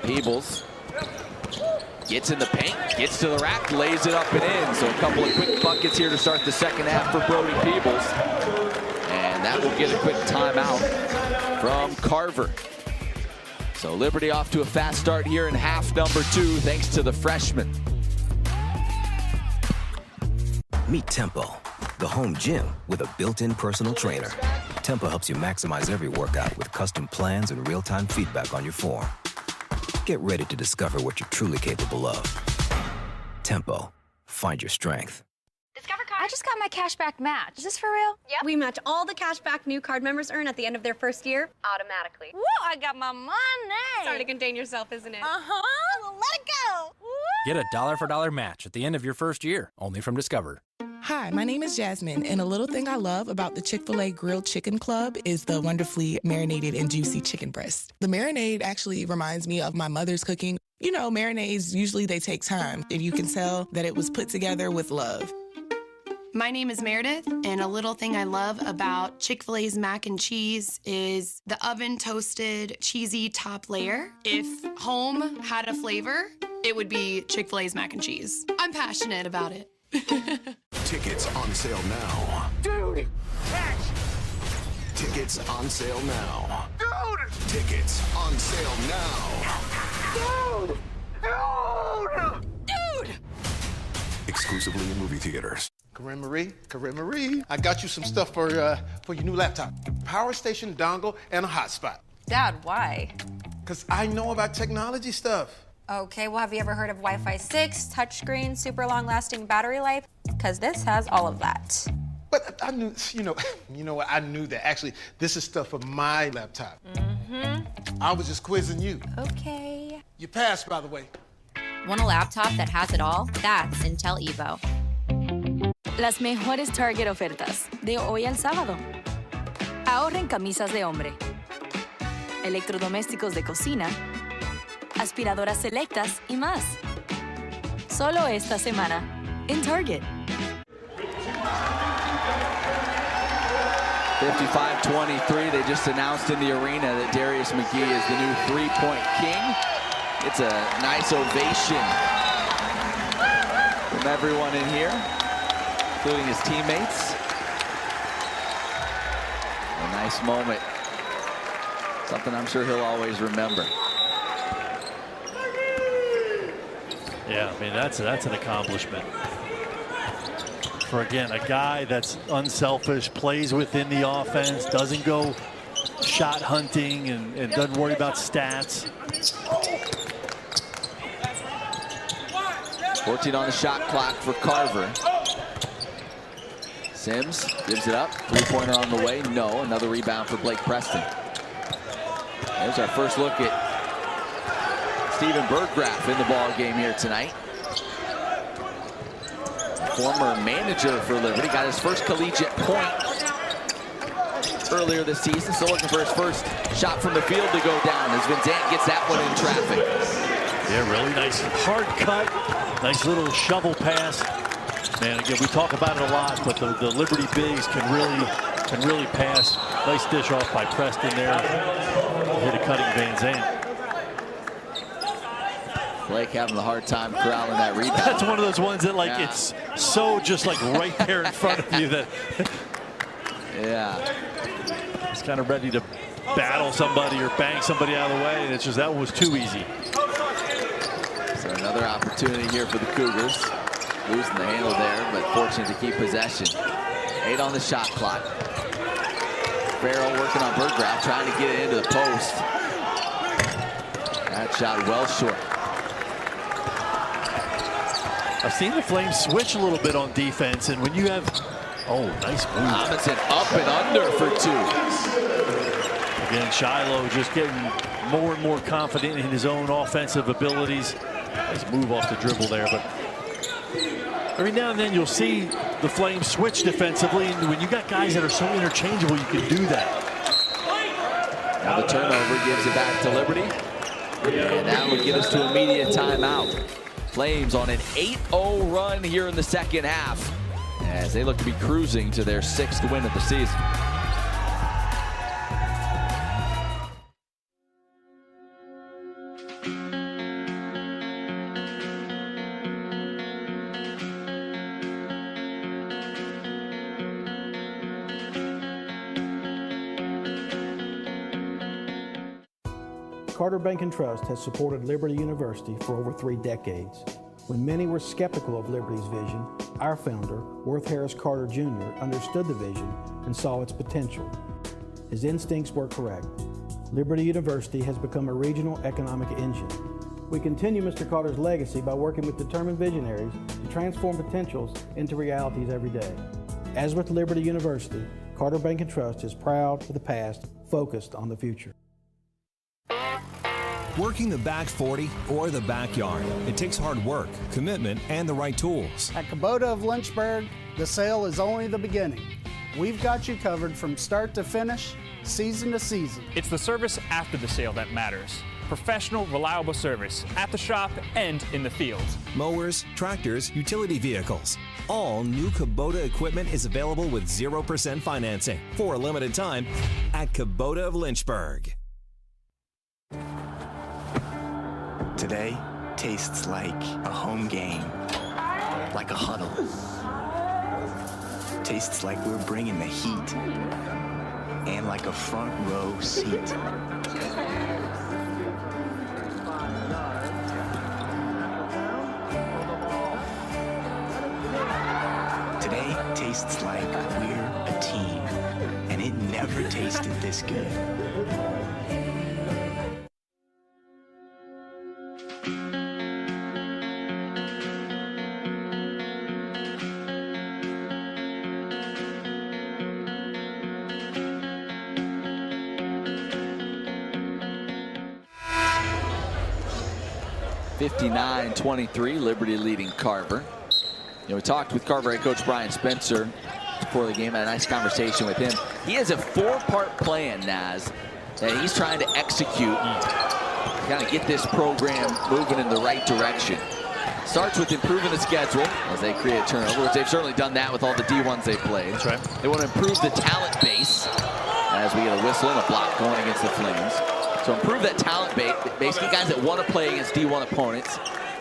Peebles gets in the paint, gets to the rack, lays it up and in. So a couple of quick buckets here to start the second half for Brody Peebles. And that will get a quick timeout from Carver. So Liberty off to a fast start here in half number 2, thanks to the freshman. Meet Tempo, the home gym with a built-in personal trainer. Tempo helps you maximize every workout with custom plans and real-time feedback on your form. Get ready to discover what you're truly capable of. Tempo, find your strength. I just got my cashback match. Is this for real? Yep. We match all the cashback new card members earn at the end of their first year automatically. Whoa, I got my money. It's hard to contain yourself, isn't it? Uh-huh. Well, let it go. Woo. Get a $1 match at the end of your first year, only from Discover. Hi, my name is Jasmine, and a little thing I love about the Chick-fil-A Grilled Chicken Club is the wonderfully marinated and juicy chicken breast. The marinade actually reminds me of my mother's cooking. You know, marinades, usually they take time, and you can tell that it was put together with love. My name is Meredith, and a little thing I love about Chick-fil-A's mac and cheese is the oven-toasted, cheesy top layer. If home had a flavor, it would be Chick-fil-A's mac and cheese. I'm passionate about it. Tickets on sale now. Dude, catch! Tickets on sale now. Dude! Tickets on sale now. Dude! Dude! Dude! Exclusively in movie theaters. Corinne Marie, I got you some stuff for your new laptop. Power station, dongle, and a hotspot. Dad, why? Because I know about technology stuff. Okay, well, have you ever heard of Wi-Fi 6, touchscreen, super long-lasting battery life? Because this has all of that. But I knew, you know what? I knew that. Actually, this is stuff for my laptop. Mm-hmm. I was just quizzing you. Okay. You passed, by the way. Want a laptop that has it all? That's Intel Evo. Las mejores Target ofertas de hoy al sábado. Ahorren camisas de hombre, electrodomésticos de cocina, aspiradoras selectas y más. Solo esta semana en Target. 55-23. They just announced in the arena that Darius McGee is the new three-point king. It's a nice ovation from everyone in here, including his teammates. A nice moment. Something I'm sure he'll always remember. Yeah, I mean, that's an accomplishment. For, again, a guy that's unselfish, plays within the offense, doesn't go shot hunting, and doesn't worry about stats. 14 on the shot clock for Carver. Sims gives it up. Three-pointer on the way. No. Another rebound for Blake Preston. There's our first look at Steven Berggraf in the ball game here tonight. Former manager for Liberty. Got his first collegiate point earlier this season. Still looking for his first shot from the field to go down as Van Zandt gets that one in traffic. Yeah, really nice hard cut. Nice little shovel pass. Man, again, we talk about it a lot, but the Liberty bigs can really pass. Nice dish off by Preston there. Hit a cutting Van Zandt. Blake having a hard time corralling that rebound. That's one of those ones that, like, it's so just like right there in front of you that. Yeah. He's kind of ready to battle somebody or bang somebody out of the way, and it's just that was too easy. So another opportunity here for the Cougars. Losing the handle there, but fortunate to keep possession. 8 on the shot clock. Farrell working on Berggraf, trying to get it into the post. That shot well short. I've seen the Flames switch a little bit on defense, and when you have, oh, nice move. Robinson up and under for 2. Again, Shiloh just getting more and more confident in his own offensive abilities. Nice move off the dribble there, but every now and then you'll see the Flames switch defensively, and when you got guys that are so interchangeable, you can do that. Now the turnover gives it back to Liberty, and that would get us to immediate timeout. Flames on an 8-0 run here in the second half, as they look to be cruising to their 6th win of the season. Carter Bank & Trust has supported Liberty University for over 3 decades. When many were skeptical of Liberty's vision, our founder, Worth Harris Carter Jr., understood the vision and saw its potential. His instincts were correct. Liberty University has become a regional economic engine. We continue Mr. Carter's legacy by working with determined visionaries to transform potentials into realities every day. As with Liberty University, Carter Bank & Trust is proud of the past, focused on the future. Working the back 40 or the backyard, it takes hard work, commitment, and the right tools. At Kubota of Lynchburg, the sale is only the beginning. We've got you covered from start to finish, season to season. It's the service after the sale that matters. Professional, reliable service at the shop and in the field. Mowers, tractors, utility vehicles. All new Kubota equipment is available with 0% financing for a limited time at Kubota of Lynchburg. Today tastes like a home game, like a huddle. Tastes like we're bringing the heat, and like a front row seat. Today tastes like we're a team, and it never tasted this good. (59-23), Liberty leading Carver. You know, we talked with Carver head coach Brian Spencer before the game. Had a nice conversation with him. He has a 4-part plan, Naz, that he's trying to execute, kind of get this program moving in the right direction. Starts with improving the schedule as they create turnover, which they've certainly done that with all the D1s they've played. That's right. They want to improve the talent base as we get a whistle and a block going against the Flames. So improve that talent base, basically guys that want to play against D1 opponents.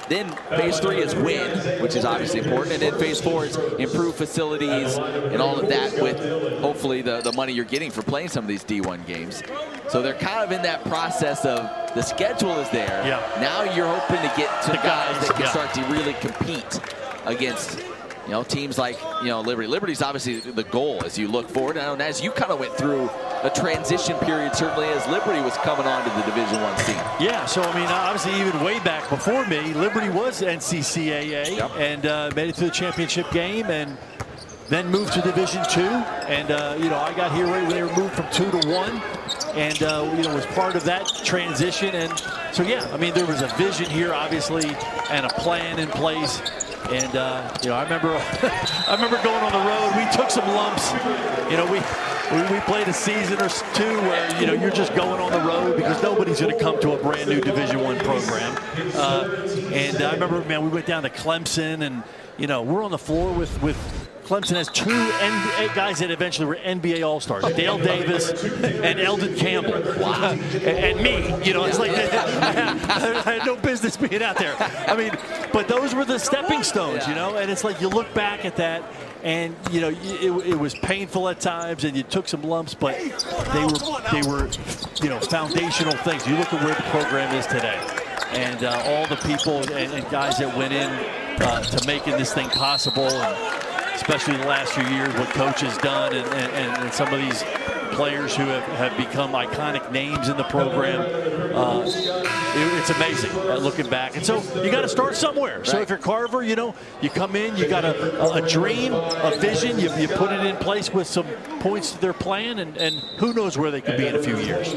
Then phase 3 is win, which is obviously important. And then phase 4 is improve facilities and all of that with hopefully the money you're getting for playing some of these D1 games. So they're kind of in that process of the schedule is there. Yeah. Now you're hoping to get some guys that can yeah. start to really compete against, you know, teams like, you know, Liberty. Liberty's obviously the goal as you look forward. And as you kind of went through a transition period, certainly as Liberty was coming on to the Division I scene. Yeah, so I mean, obviously even way back before me, Liberty was NCAA and made it to the championship game and then moved to Division II. And, you know, I got here right when they were moved from 2 to 1 and, you know, was part of that transition. And so, yeah, I mean, there was a vision here, obviously, and a plan in place. And, you know, I remember going on the road. We took some lumps. You know, we played a season or 2 where, you know, you're just going on the road because nobody's going to come to a brand new Division I program. And I remember, man, we went down to Clemson and, you know, we're on the floor with Clemson has 2 guys that eventually were NBA All-Stars, Dale Davis and Eldon Campbell. Wow. And me, you know, it's like I had no business being out there. I mean, but those were the stepping stones, you know, and it's like you look back at that and, you know, it was painful at times and you took some lumps, but they were, you know, foundational things. You look at where the program is today and all the people and guys that went in to making this thing possible, and especially in the last few years, what Coach has done and some of these players who have become iconic names in the program. It's amazing looking back. And so you got to start somewhere. Right. So if you're Carver, you know, you come in, you got a dream, a vision, you put it in place with some points to their plan, and who knows where they could be in a few years.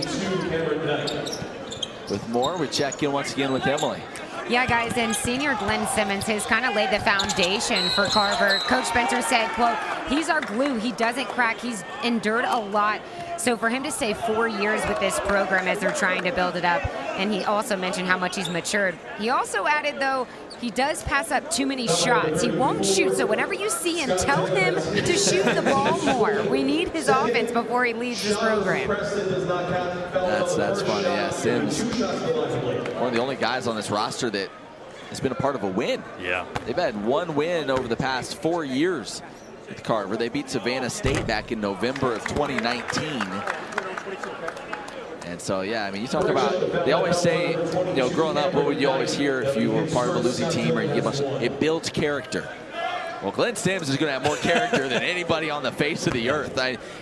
With more, we check in once again with Emily. Yeah, guys, and senior Glenn Simmons has kind of laid the foundation for Carver. Coach Spencer said, quote, he's our glue. He doesn't crack. He's endured a lot. So for him to stay 4 years with this program as they're trying to build it up, and he also mentioned how much he's matured. He also added, though, he does pass up too many shots. He won't shoot, so whenever you see him, tell him to shoot the ball more. We need his offense before he leaves this program. That's funny, yeah. Sims, one of the only guys on this roster that has been a part of a win. Yeah. They've had one win over the past 4 years with Carver. They beat Savannah State back in November of 2019. And so, yeah, I mean, you talk about, they always say, you know, growing up, what would you always hear if you were part of a losing team or you give us, it builds character. Well, Glenn Sims is going to have more character than anybody on the face of the earth.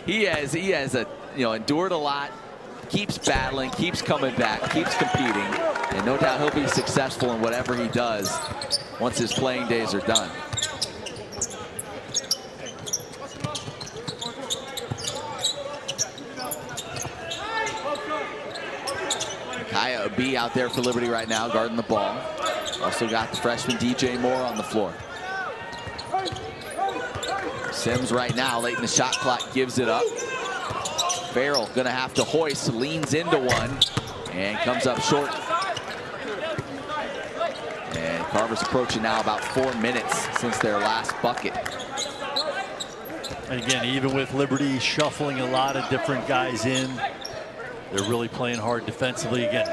He has endured a lot, keeps battling, keeps coming back, keeps competing, and no doubt he'll be successful in whatever he does once his playing days are done. Kaya B out there for Liberty right now, guarding the ball. Also got the freshman DJ Moore on the floor. Sims right now, late in the shot clock, gives it up. Farrell gonna have to hoist, leans into one, and comes up short. And Carver's approaching now about 4 minutes since their last bucket. And again, even with Liberty shuffling a lot of different guys in, they're really playing hard defensively. Again,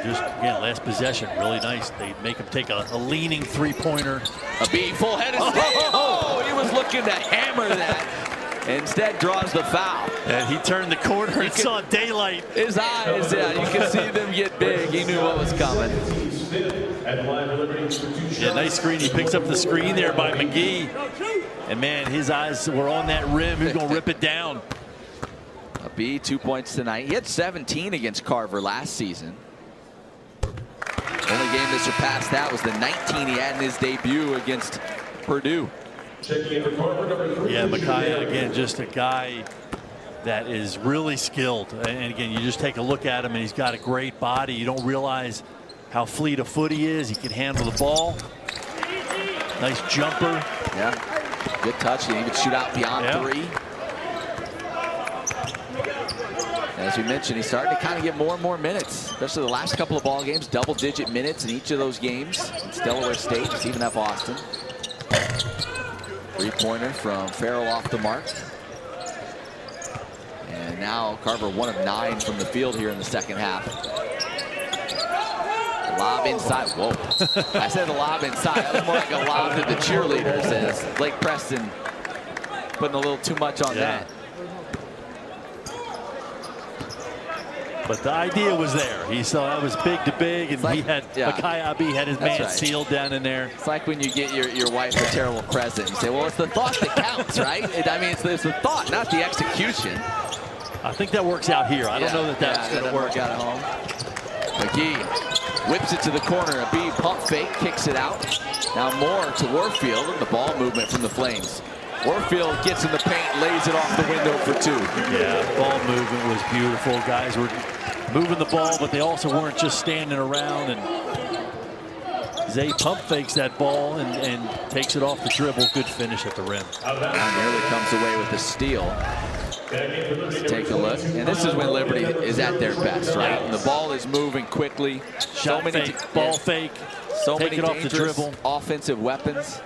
last possession, really nice. They make him take a leaning three-pointer. A B, full-headed oh, he was looking to hammer that. Instead draws the foul. And he turned the corner and saw daylight. His eyes, yeah, you can see them get big. He knew what was coming. Yeah, nice screen. He picks up the screen there by McGee. And man, his eyes were on that rim. He's going to rip it down. A B, 2 points tonight. He had 17 against Carver last season. Only game that surpassed that was the 19 he had in his debut against Purdue. Yeah, Micaiah, again, just a guy that is really skilled. And again, you just take a look at him, and he's got a great body. You don't realize how fleet of foot he is. He can handle the ball. Nice jumper. Yeah, good touch. He can shoot out beyond three. As we mentioned, he's starting to kind of get more and more minutes, especially the last couple of ball games, double-digit minutes in each of those games. It's Delaware State, Stephen F. Austin. Three-pointer from Farrell off the mark. And now Carver 1 of 9 from the field here in the second half. Lob inside. Whoa. I said a lob inside. That was more like a lob to the cheerleaders as Blake Preston putting a little too much on that. But the idea was there. He saw it was big to big, and he had Micaiah Abbey had his man sealed down in there. It's like when you get your wife a terrible present. You say, well, it's the thought that counts, right? I mean, it's the thought, not the execution. I think that works out here. I don't know that that's going to work out at home. McGee whips it to the corner. A B pump fake, kicks it out. Now Moore to Warfield, and the ball movement from the Flames. Warfield gets in the paint, lays it off the window for 2. Yeah, ball movement was beautiful. Guys were moving the ball, but they also weren't just standing around. And Zay pump fakes that ball and takes it off the dribble. Good finish at the rim. And nearly comes away with the steal. Let's take a look. And this is when Liberty is at their best, right? And the ball is moving quickly. Shot fake, ball fake. So take many it off the dribble. Offensive weapons.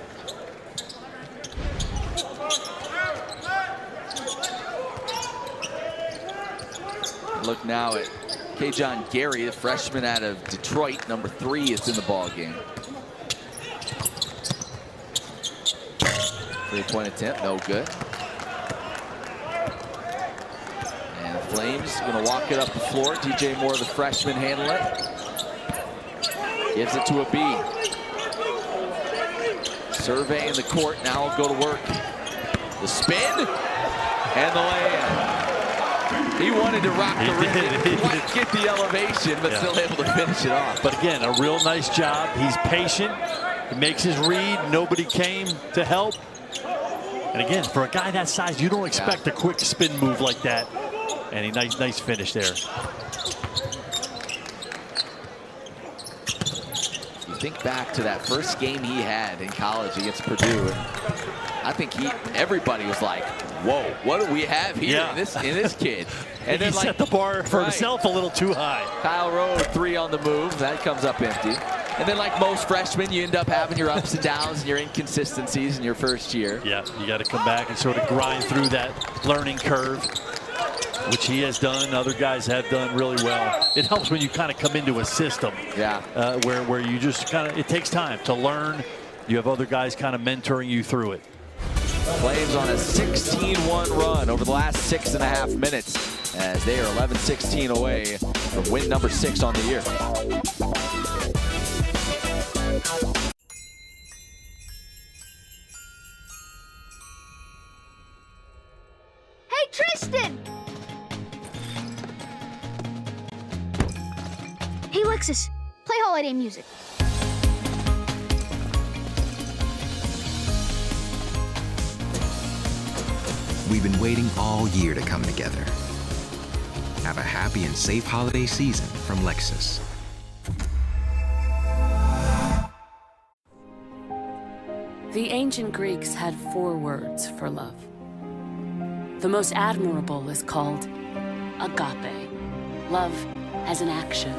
Look now at K-John Gary, the freshman out of Detroit, number 3, is in the ball game. 3-point attempt, no good. And the Flames going to walk it up the floor. DJ Moore, the freshman, handle it. Gives it to a B. Surveying the court, now will go to work. The spin and the lay-in. He He wanted to rock the rim, didn't quite get the elevation, but still able to finish it off. But again, a real nice job. He's patient. He makes his read. Nobody came to help. And again, for a guy that size, you don't expect a quick spin move like that. And a nice finish there. You think back to that first game he had in college against Purdue, and I think everybody was like, "Whoa, what do we have here in this kid?" And then he set the bar for himself a little too high. Kyle Rode, 3 on the move. That comes up empty. And then, like most freshmen, you end up having your ups and downs and your inconsistencies in your first year. Yeah, you got to come back and sort of grind through that learning curve, which he has done. Other guys have done really well. It helps when you kind of come into a system where you just kind of, it takes time to learn. You have other guys kind of mentoring you through it. Flames on a 16-1 run over the last 6.5 minutes as they are 11-16 away from win number 6 on the year. Hey, Tristan! Hey, Lexus, play holiday music. We've been waiting all year to come together. Have a happy and safe holiday season from Lexus. The ancient Greeks had 4 words for love. The most admirable is called agape, love as an action.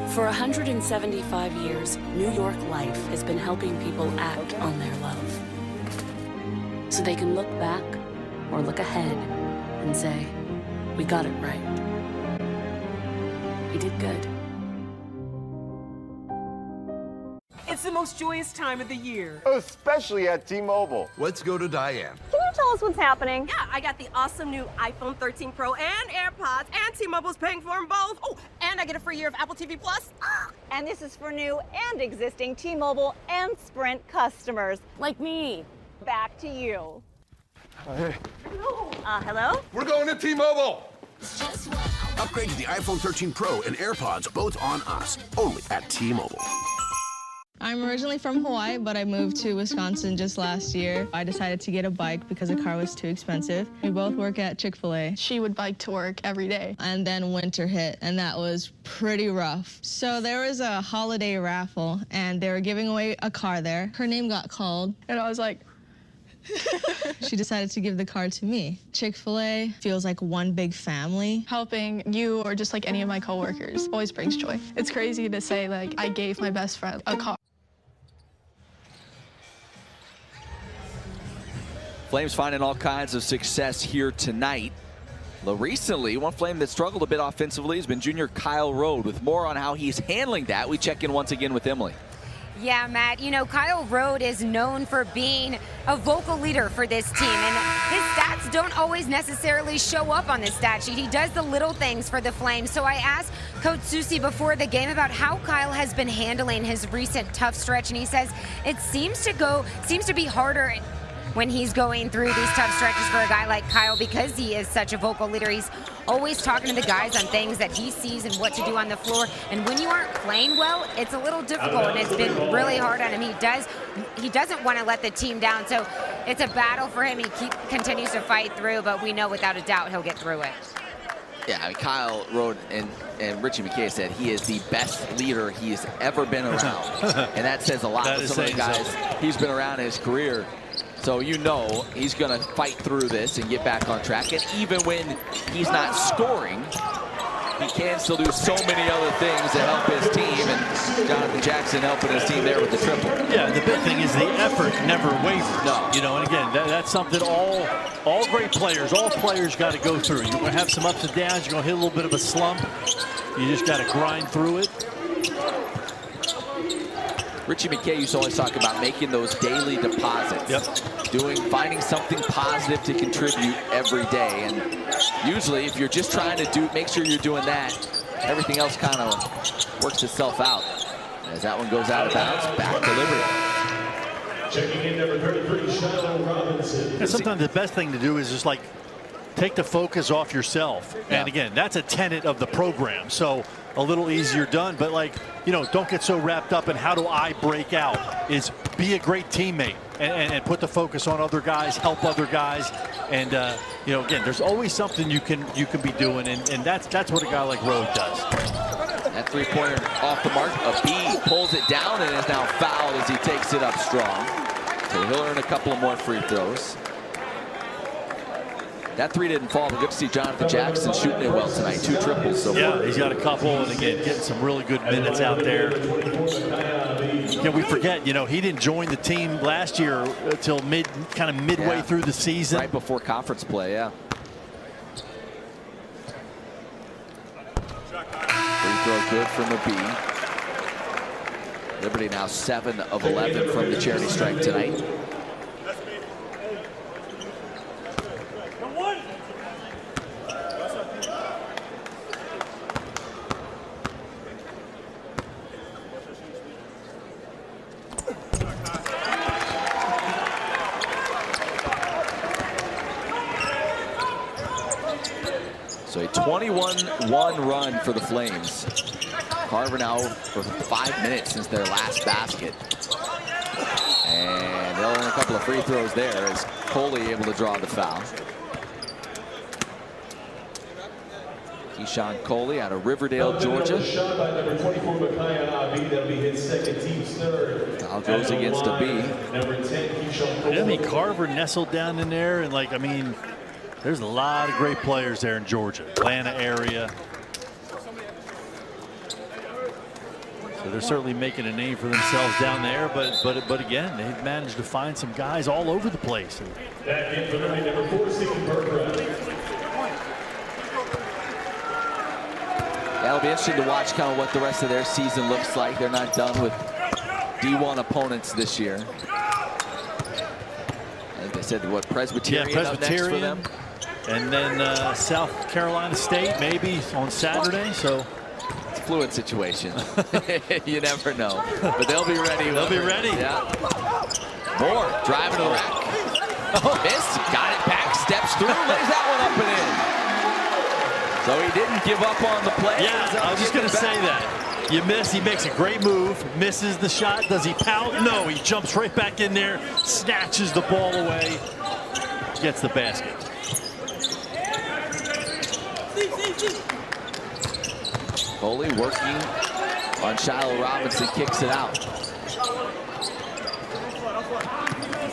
For 175 years, New York Life has been helping people act on their love, so they can look back or look ahead and say, we got it right. We did good. It's the most joyous time of the year. Especially at T-Mobile. Let's go to Diane. Can you tell us what's happening? Yeah, I got the awesome new iPhone 13 Pro and AirPods, and T-Mobile's paying for them both. Oh, and I get a free year of Apple TV Plus. And this is for new and existing T-Mobile and Sprint customers. Like me. Back to you. Hey. Hello? We're going to T-Mobile. Upgrade to the iPhone 13 Pro and AirPods, both on us. Only at T-Mobile. I'm originally from Hawaii, but I moved to Wisconsin just last year. I decided to get a bike because a car was too expensive. We both work at Chick-fil-A. She would bike to work every day. And then winter hit, and that was pretty rough. So there was a holiday raffle, and they were giving away a car there. Her name got called, and I was like, she decided to give the car to me. Chick-fil-A feels like one big family. Helping you or just like any of my coworkers always brings joy. It's crazy to say, like, I gave my best friend a car. Flames finding all kinds of success here tonight. Recently, one Flame that struggled a bit offensively has been junior Kyle Rode. With more on how he's handling that, we check in once again with Emily. Yeah, Matt, you know, Kyle Rode is known for being a vocal leader for this team, and his stats don't always necessarily show up on the stat sheet. He does the little things for the Flames. So I asked Coach Susie before the game about how Kyle has been handling his recent tough stretch, and he says it seems to be harder when he's going through these tough stretches for a guy like Kyle because he is such a vocal leader. He's always talking to the guys on things that he sees and what to do on the floor. And when you aren't playing well, it's a little difficult, and it's been really hard on him. He doesn't want to let the team down, so it's a battle for him. He continues to fight through, but we know without a doubt he'll get through it. Yeah, I mean, Kyle Rode and Richie McKay said he is the best leader he's ever been around. And that says a lot with some of the guys he's been around in his career. So you know he's going to fight through this and get back on track. And even when he's not scoring, he can still do so many other things to help his team. And Jonathan Jackson helping his team there with the triple. Yeah, the big thing is the effort never wavers. No. You know, and again, that's something all great players, all players got to go through. You're going to have some ups and downs. You're going to hit a little bit of a slump. You just got to grind through it. Richie McKay used to always talk about making those daily deposits. Finding something positive to contribute every day. And usually if you're just trying to make sure you're doing that, everything else kind of works itself out. As that one goes out of bounds, back to Liberty. Checking in number 33, Shiloh Robinson. And sometimes the best thing to do is just like take the focus off yourself. Yeah. And again, that's a tenet of the program. So a little easier done, but like, you know, don't get so wrapped up in how do I break out. Is be a great teammate and put the focus on other guys, help other guys. And, you know, again, there's always something you can be doing. And that's what a guy like Rode does. That three-pointer off the mark. Abid pulls it down and is now fouled as he takes it up strong. So he'll earn a couple of more free throws. That three didn't fall, but good to see Jonathan Jackson shooting it well tonight. 2 triples so far. Yeah, he's got a couple, and again, getting some really good minutes out there. Can we forget, you know, he didn't join the team last year until midway through the season. Right before conference play, yeah. Free throw good from Abid. Liberty now 7 of 11 from the charity stripe tonight. So a 21-1 run for the Flames. Carver now for 5 minutes since their last basket. And they'll earn a couple of free throws there as Coley able to draw the foul. Keyshawn Coley out of Riverdale, Georgia. Foul goes against Abid. I mean, Carver nestled down in there, and like, I mean, there's a lot of great players there in Georgia, Atlanta area. So they're certainly making a name for themselves down there, but again, they've managed to find some guys all over the place. That'll be interesting to watch kind of what the rest of their season looks like. They're not done with D1 opponents this year. I think they said what, Presbyterian up next for them. And then South Carolina State maybe on Saturday. So it's a fluid situation. You never know. But they'll be ready. They'll be ready. Yeah. Moore driving to the rack. Oh, missed. Got it back. Steps through. Lays that one up and in. So he didn't give up on the play. Yeah, I was just going to say that. You miss. He makes a great move. Misses the shot. Does he pout? No. He jumps right back in there. Snatches the ball away. Gets the basket. Coley working on Shiloh Robinson, kicks it out.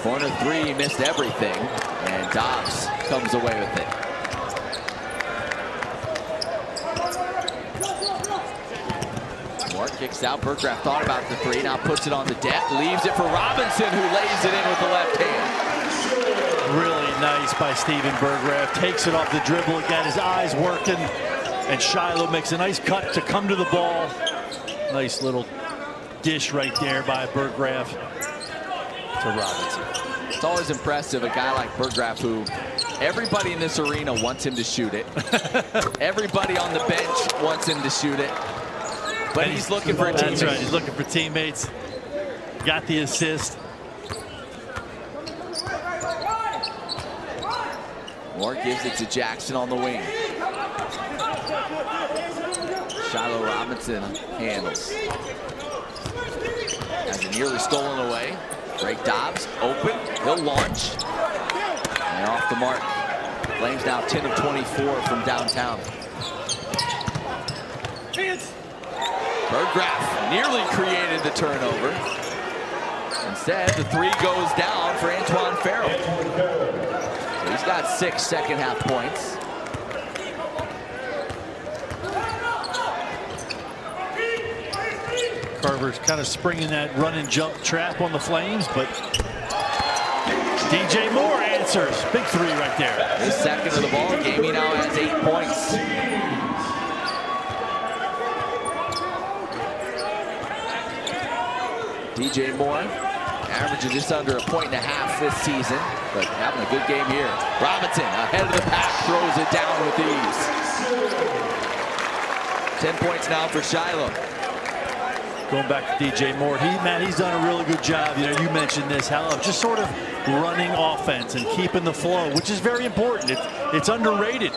Corner three, missed everything, and Dobbs comes away with it. Moore kicks out. Burgraff thought about the three, now puts it on the deck, leaves it for Robinson, who lays it in with the left hand. Really nice by Steven Burgraff. Takes it off the dribble, got his eyes working. And Shiloh makes a nice cut to come to the ball. Nice little dish right there by Burgraff to Robinson. It's always impressive, a guy like Burgraff, who everybody in this arena wants him to shoot it. Everybody on the bench wants him to shoot it. But he's looking for a teammate. That's right, he's looking for teammates. Got the assist. Moore gives it to Jackson on the wing. Shiloh Robinson handles. Has it nearly stolen away. Drake Dobbs open. He'll launch. And off the mark. Flames now 10 of 24 from downtown. Burgraff nearly created the turnover. Instead, the three goes down for Antoine Farrell. So he's got 6 second-half points. Carver's kind of springing that run and jump trap on the Flames, but DJ Moore answers. Big three right there. His second of the ball game. He now has 8 points. DJ Moore averaging just under 1.5 points this season, but having a good game here. Robinson ahead of the pack, throws it down with ease. 10 points now for Shiloh. Going back to DJ Moore, he's done a really good job. You know, you mentioned this, how just sort of running offense and keeping the flow, which is very important. it's underrated.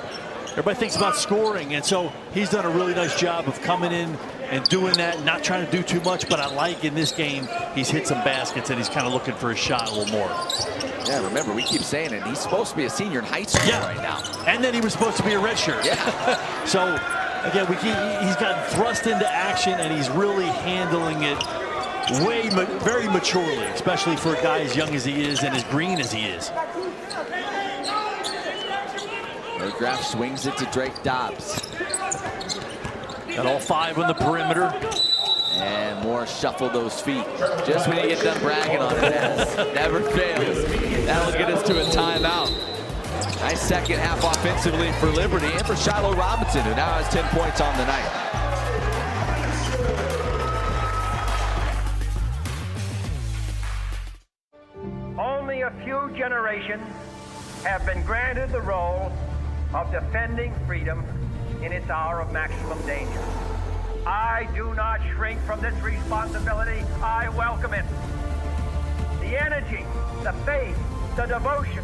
Everybody thinks about scoring, and so he's done a really nice job of coming in and doing that, not trying to do too much, but I like in this game, he's hit some baskets and he's kind of looking for his shot a little more. Yeah, remember, we keep saying it, he's supposed to be a senior in high school right now. And then he was supposed to be a redshirt. Yeah. So, again, he's gotten thrust into action and he's really handling it very maturely, especially for a guy as young as he is and as green as he is. McGrath swings it to Drake Dobbs. Got all 5 on the perimeter. And Moore shuffle those feet. Just when you get done bragging on it, never fails. That'll get us to a timeout. Nice second half offensively for Liberty and for Shiloh Robinson, who now has 10 points on the night. Only a few generations have been granted the role of defending freedom in its hour of maximum danger. I do not shrink from this responsibility. I welcome it. The energy, the faith, the devotion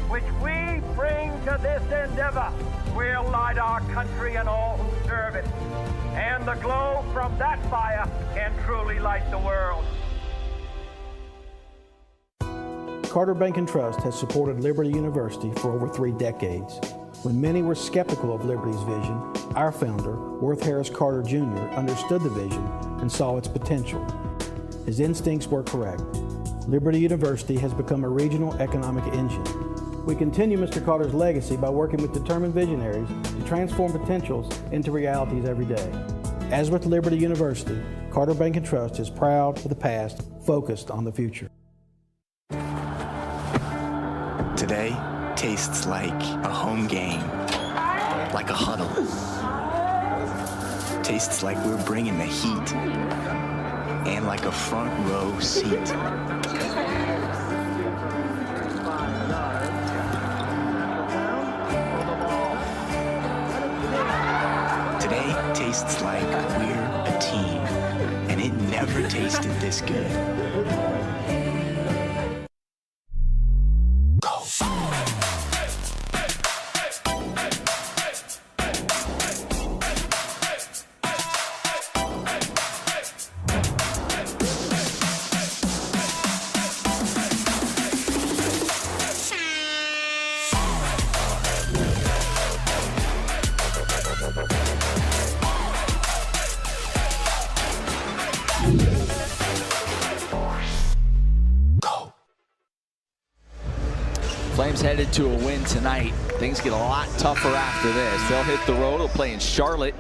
which we bring to this endeavor will light our country and all who serve it. And the glow from that fire can truly light the world. Carter Bank & Trust has supported Liberty University for over 3 decades. When many were skeptical of Liberty's vision, our founder, Worth Harris Carter Jr., understood the vision and saw its potential. His instincts were correct. Liberty University has become a regional economic engine. We continue Mr. Carter's legacy by working with determined visionaries to transform potentials into realities every day. As with Liberty University, Carter Bank & Trust is proud of the past, focused on the future. Today tastes like a home game, like a huddle. Tastes like we're bringing the heat, and like a front row seat. Today tastes like we're a team, and it never tasted this good. Flames headed to a win tonight. Things get a lot tougher after this. They'll hit the road. They'll play in Charlotte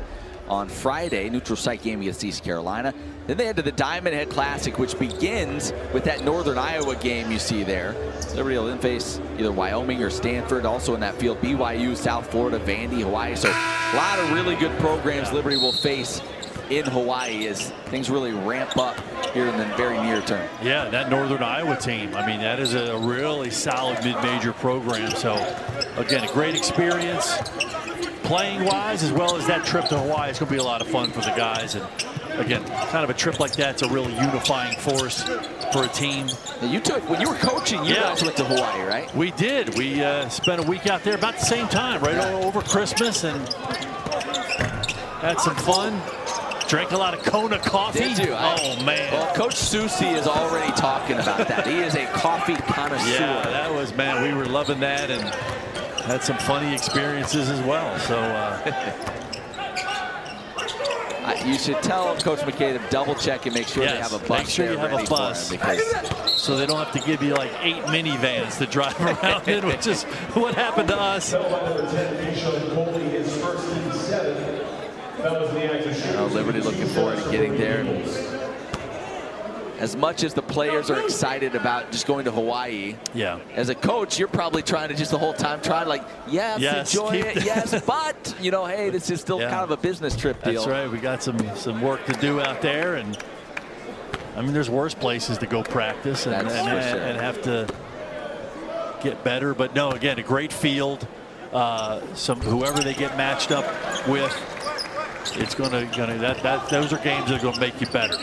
on Friday, neutral site game against East Carolina. Then they head to the Diamond Head Classic, which begins with that Northern Iowa game you see there. Liberty will then face either Wyoming or Stanford. Also in that field, BYU, South Florida, Vandy, Hawaii. So a lot of really good programs Liberty will face in Hawaii as things really ramp up here in the very near term. Yeah, that Northern Iowa team, I mean, that is a really solid mid-major program. So, again, a great experience playing-wise, as well as that trip to Hawaii. It's going to be a lot of fun for the guys. And, again, kind of a trip like that's a really unifying force for a team. You took, when you were coaching, you guys went to Hawaii, right? We did. We spent a week out there about the same time, right over Christmas, and had some fun. Drank a lot of Kona coffee. Did you? Oh, man. Well, Coach Susi is already talking about that. He is a coffee connoisseur. Yeah, that was, man, we were loving that and had some funny experiences as well. So you should tell Coach McKay to double check and make sure they have a bus. Make sure you have a bus, so they don't have to give you like 8 minivans to drive around in, which is what happened to us. Liberty looking forward to getting there. As much as the players are excited about just going to Hawaii, as a coach, you're probably trying to just the whole time try to like, enjoy it, but you know, hey, this is still kind of a business trip deal. That's right. We got some work to do out there, and I mean, there's worse places to go practice and have to get better. But no, again, a great field. Whoever they get matched up with, it's those are games that are going to make you better.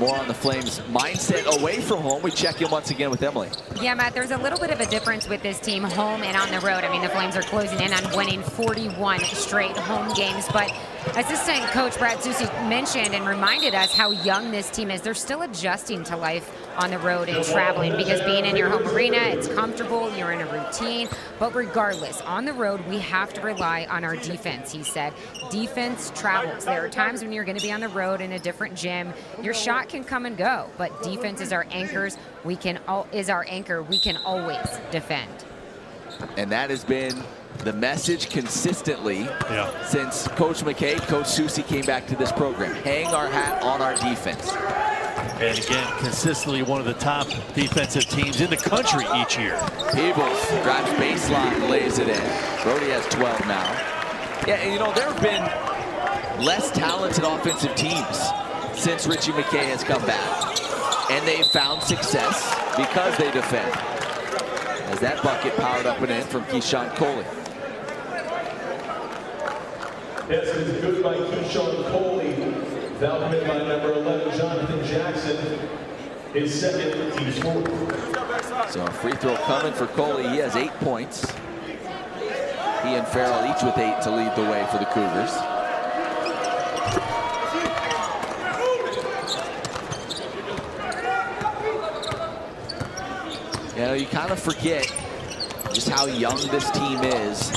more on the Flames' mindset away from home. We check in once again with Emily. Yeah, Matt, there's a little bit of a difference with this team, home and on the road. I mean, the Flames are closing in on winning 41 straight home games, but assistant coach Brad Susi mentioned and reminded us how young this team is. They're still adjusting to life on the road and traveling, because being in your home arena, it's comfortable, you're in a routine. But regardless, on the road, we have to rely on our defense, he said. Defense travels. There are times when you're going to be on the road in a different gym. Your shot can come and go, but defense is our anchors. We can always defend. And that has been the message consistently since Coach McKay, Coach Susi came back to this program. Hang our hat on our defense. And again, consistently one of the top defensive teams in the country each year. Peebles drives baseline, lays it in. Brody has 12 now. Yeah, and you know, there have been less talented offensive teams since Richie McKay has come back. And they've found success because they defend. As that bucket powered up and in from Keyshawn Coley. Yes, it is good by Keyshawn Coley. Foul committed by number 11, Jonathan Jackson. His second, team score. So a free throw coming for Coley. He has 8 points. He and Farrell each with 8 to lead the way for the Cougars. You know, you kind of forget just how young this team is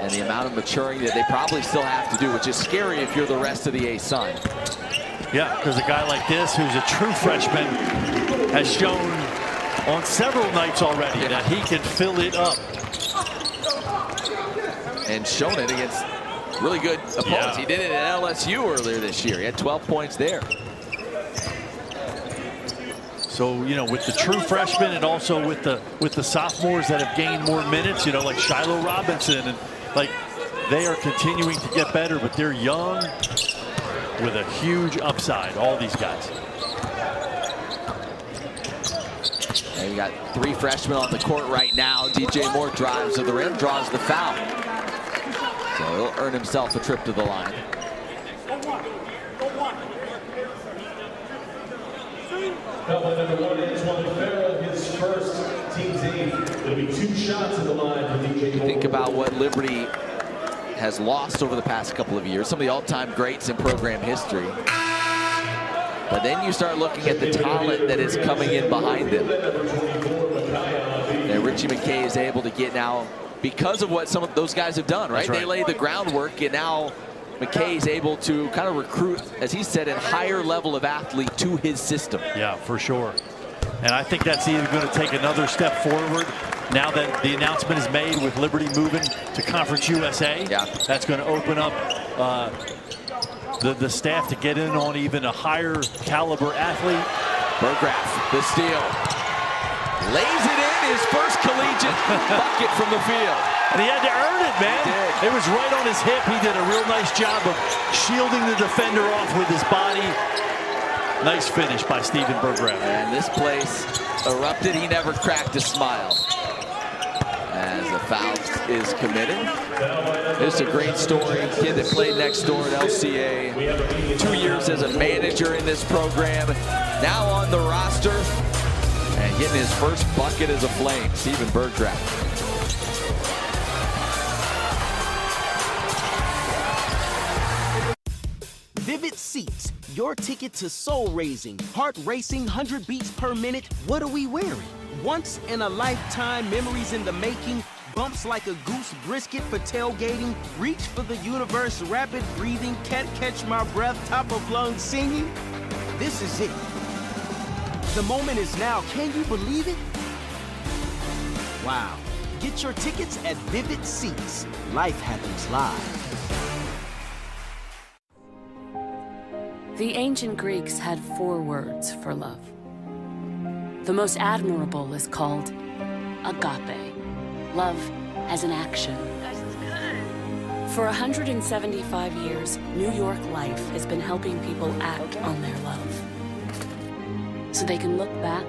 and the amount of maturing that they probably still have to do, which is scary if you're the rest of the A-Sun. Yeah, because a guy like this, who's a true freshman, has shown on several nights already that he can fill it up. And shown it against really good opponents. Yeah. He did it at LSU earlier this year. He had 12 points there. So, you know, with the true freshmen and also with the sophomores that have gained more minutes, you know, like Shiloh Robinson, and like they are continuing to get better, but they're young with a huge upside, all these guys. And we got 3 freshmen on the court right now. DJ Moore drives to the rim, draws the foul. So he'll earn himself a trip to the line. Double number 1, Antoine Farrell, his first team's aid. It'll be 2 shots in the line for DJ Moore. Think about what Liberty has lost over the past couple of years, some of the all-time greats in program history. But then you start looking at the talent that is coming in behind them. And Richie McKay is able to get now, because of what some of those guys have done, right? They laid the groundwork, and now McKay is able to kind of recruit, as he said, a higher level of athlete to his system. Yeah, for sure. And I think that's even going to take another step forward now that the announcement is made with Liberty moving to Conference USA. Yeah. That's going to open up the staff to get in on even a higher caliber athlete. Burgraff, the steal. Lays it in, his first collegiate bucket from the field. And he had to earn it, man. It was right on his hip. He did a real nice job of shielding the defender off with his body. Nice finish by Steven Burgraff. And this place erupted. He never cracked a smile as a foul is committed. It's a great story. Kid that played next door at LCA. 2 years as a manager in this program. Now on the roster and getting his first bucket as a Flame. Steven Burgraff. Vivid Seats, your ticket to soul-raising, heart-racing, 100 beats per minute. What are we wearing? Once-in-a-lifetime memories in the making, bumps like a goose brisket for tailgating, reach for the universe, rapid breathing, can't catch my breath, top of lungs singing. This is it. The moment is now. Can you believe it? Wow. Get your tickets at Vivid Seats. Life happens live. The ancient Greeks had 4 words for love. The most admirable is called agape, love as an action. For 175 years, New York Life has been helping people act on their love. So they can look back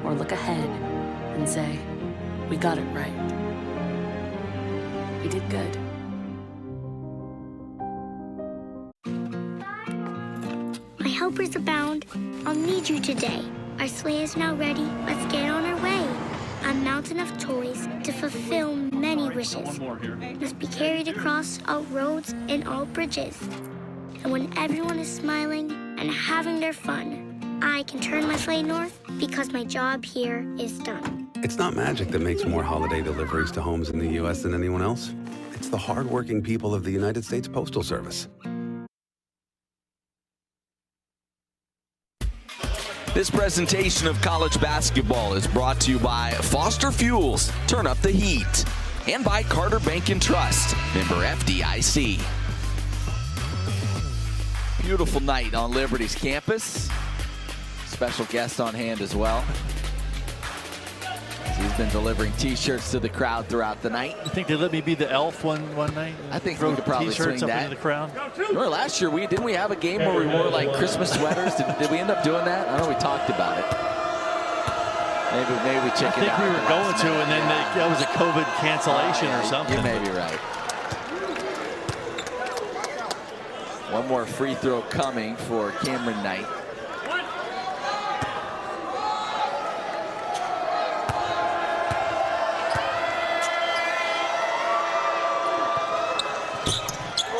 or look ahead and say, we got it right. We did good. My helpers abound. I'll need you today. Our sleigh is now ready. Let's get on our way. A mountain of toys to fulfill many wishes must be carried across all roads and all bridges. And when everyone is smiling and having their fun, I can turn my sleigh north because my job here is done. It's not magic that makes more holiday deliveries to homes in the U.S. than anyone else. It's the hardworking people of the United States Postal Service. This presentation of college basketball is brought to you by Foster Fuels, turn up the heat, and by Carter Bank & Trust, member FDIC. Beautiful night on Liberty's campus. Special guest on hand as well. He's been delivering T-shirts to the crowd throughout the night. You think they let me be the elf one night? I think we could probably swing that. Up into the crowd. Remember last year, didn't we have a game where we wore like Christmas sweaters? Did we end up doing that? I know we talked about it. Maybe we chickened out. I think we were going to, and then that was a COVID cancellation or something. You may be right. One more free throw coming for Cameron Knight.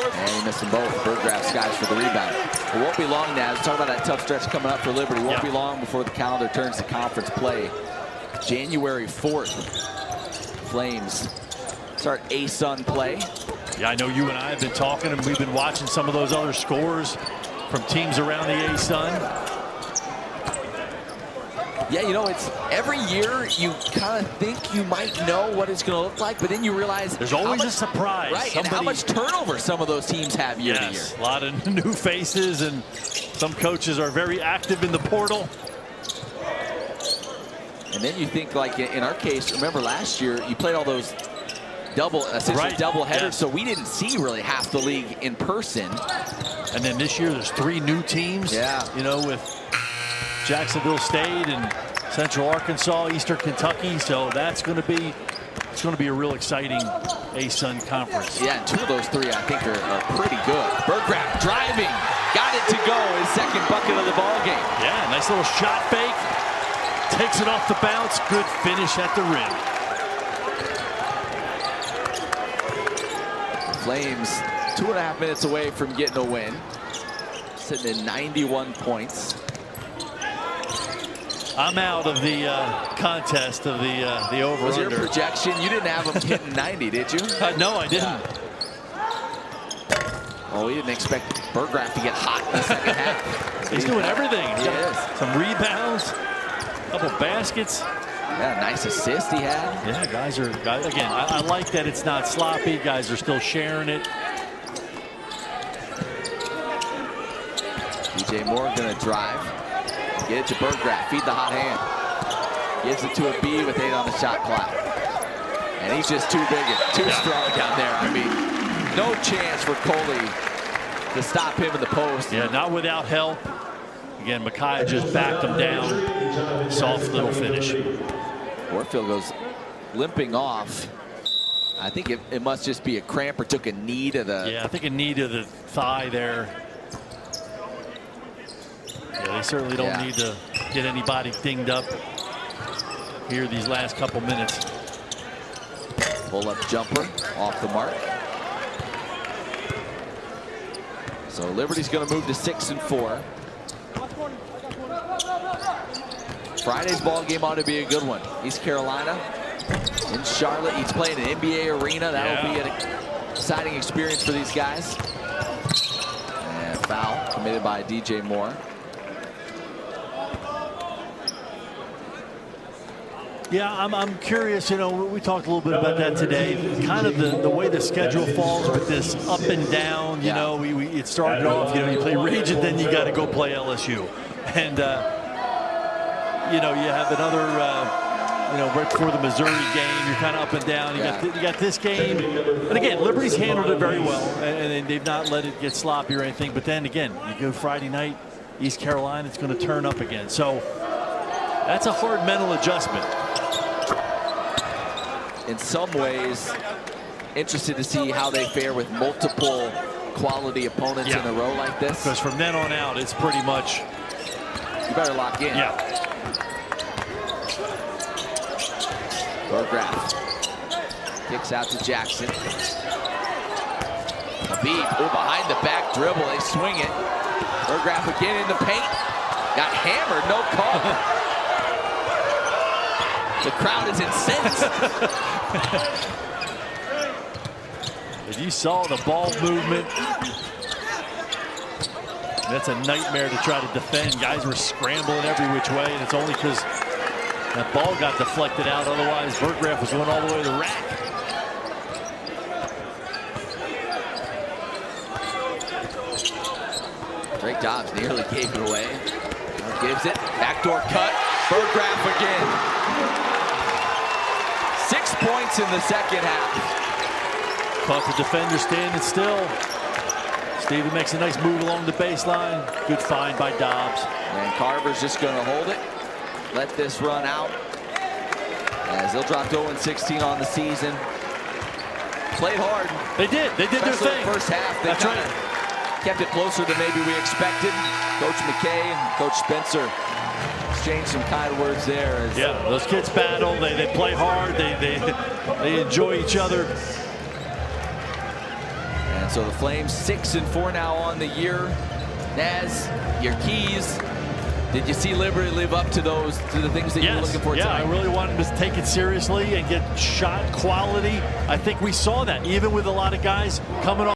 And he missed them both. Burgraff skies for the rebound. It won't be long now. Let's talk about that tough stretch coming up for Liberty. It won't be long before the calendar turns to conference play. January 4th. Flames start ASUN play. Yeah, I know you and I have been talking, and we've been watching some of those other scores from teams around the ASUN. Yeah, you know, it's every year you kind of think you might know what it's going to look like, but then you realize there's always a surprise. Right, and how much turnover some of those teams have year to year. A lot of new faces, and some coaches are very active in the portal. And then you think, like in our case, remember last year you played all those double headers, so we didn't see really half the league in person. And then this year there's 3 new teams. Yeah, you know, with Jacksonville State and Central Arkansas, Eastern Kentucky. So it's going to be a real exciting ASUN conference. Yeah, and 2 of those 3 I think are pretty good. Burgraff driving, got it to go, his second bucket of the ball game. Yeah, nice little shot fake. Takes it off the bounce. Good finish at the rim. Flames 2.5 minutes away from getting a win. Sitting at 91 points. I'm out of the contest of the over-under. Was your projection? You didn't have them hitting 90, did you? No, I didn't. Well, we didn't expect Burgraff to get hot in the second half. He's doing everything. He is. Some rebounds, a couple baskets. Yeah, nice assist he had. Yeah, guys, again, I like that it's not sloppy. Guys are still sharing it. DJ Moore going to drive. Get it to Burgraff. Feed the hot hand. Gives it to a B with 8 on the shot clock. And he's just too big and too strong down there. I mean, no chance for Coley to stop him in the post. Yeah, not without help. Again, Micaiah just backed him down. Soft little finish. Warfield goes limping off. I think it must just be a cramp or took a knee to the... Yeah, I think a knee to the thigh there. Yeah, they certainly don't need to get anybody dinged up here these last couple minutes. Pull-up jumper off the mark. So Liberty's going to move to 6-4. Friday's ball game ought to be a good one. East Carolina in Charlotte. He's playing an NBA arena. That'll be an exciting experience for these guys. And foul committed by DJ Moore. Yeah, I'm curious, you know, we talked a little bit about that today. Kind of the way the schedule falls with this up and down, you know, it started off, you know, you play Regent, then you got to go play LSU. And, you know, you have another, you know, right before the Missouri game, you're kind of up and down. You got this game. And again, Liberty's handled it very well, and they've not let it get sloppy or anything. But then again, you go Friday night, East Carolina, it's going to turn up again. So that's a hard mental adjustment. In some ways, interested to see how they fare with multiple quality opponents in a row like this. Because from then on out, it's pretty much. You better lock in. Yeah. Burgraff kicks out to Jackson. Habib, behind the back dribble, they swing it. Burgraff again in the paint. Got hammered, no call. The crowd is incensed. If you saw the ball movement, that's a nightmare to try to defend. Guys were scrambling every which way, and it's only because that ball got deflected out. Otherwise, Burgraff was going all the way to the rack. Drake Dobbs nearly gave it away. Now gives it. Backdoor cut. Burgraff again. 6 points in the second half. Caught the defender standing still. Stephen makes a nice move along the baseline. Good find by Dobbs. And Carver's just going to hold it. Let this run out. As they'll drop 0-16 on the season. Played hard. They did. They did their thing. The first half. They kept it closer than maybe we expected. Coach McKay and Coach Spencer exchanged some kind words there. Yeah, those kids battle. They play hard. They enjoy each other. And so the Flames 6-4 now on the year. Naz, your keys. Did you see Liberty live up to the things that you were looking for tonight? Yeah, I really wanted to take it seriously and get shot quality. I think we saw that, even with a lot of guys coming off.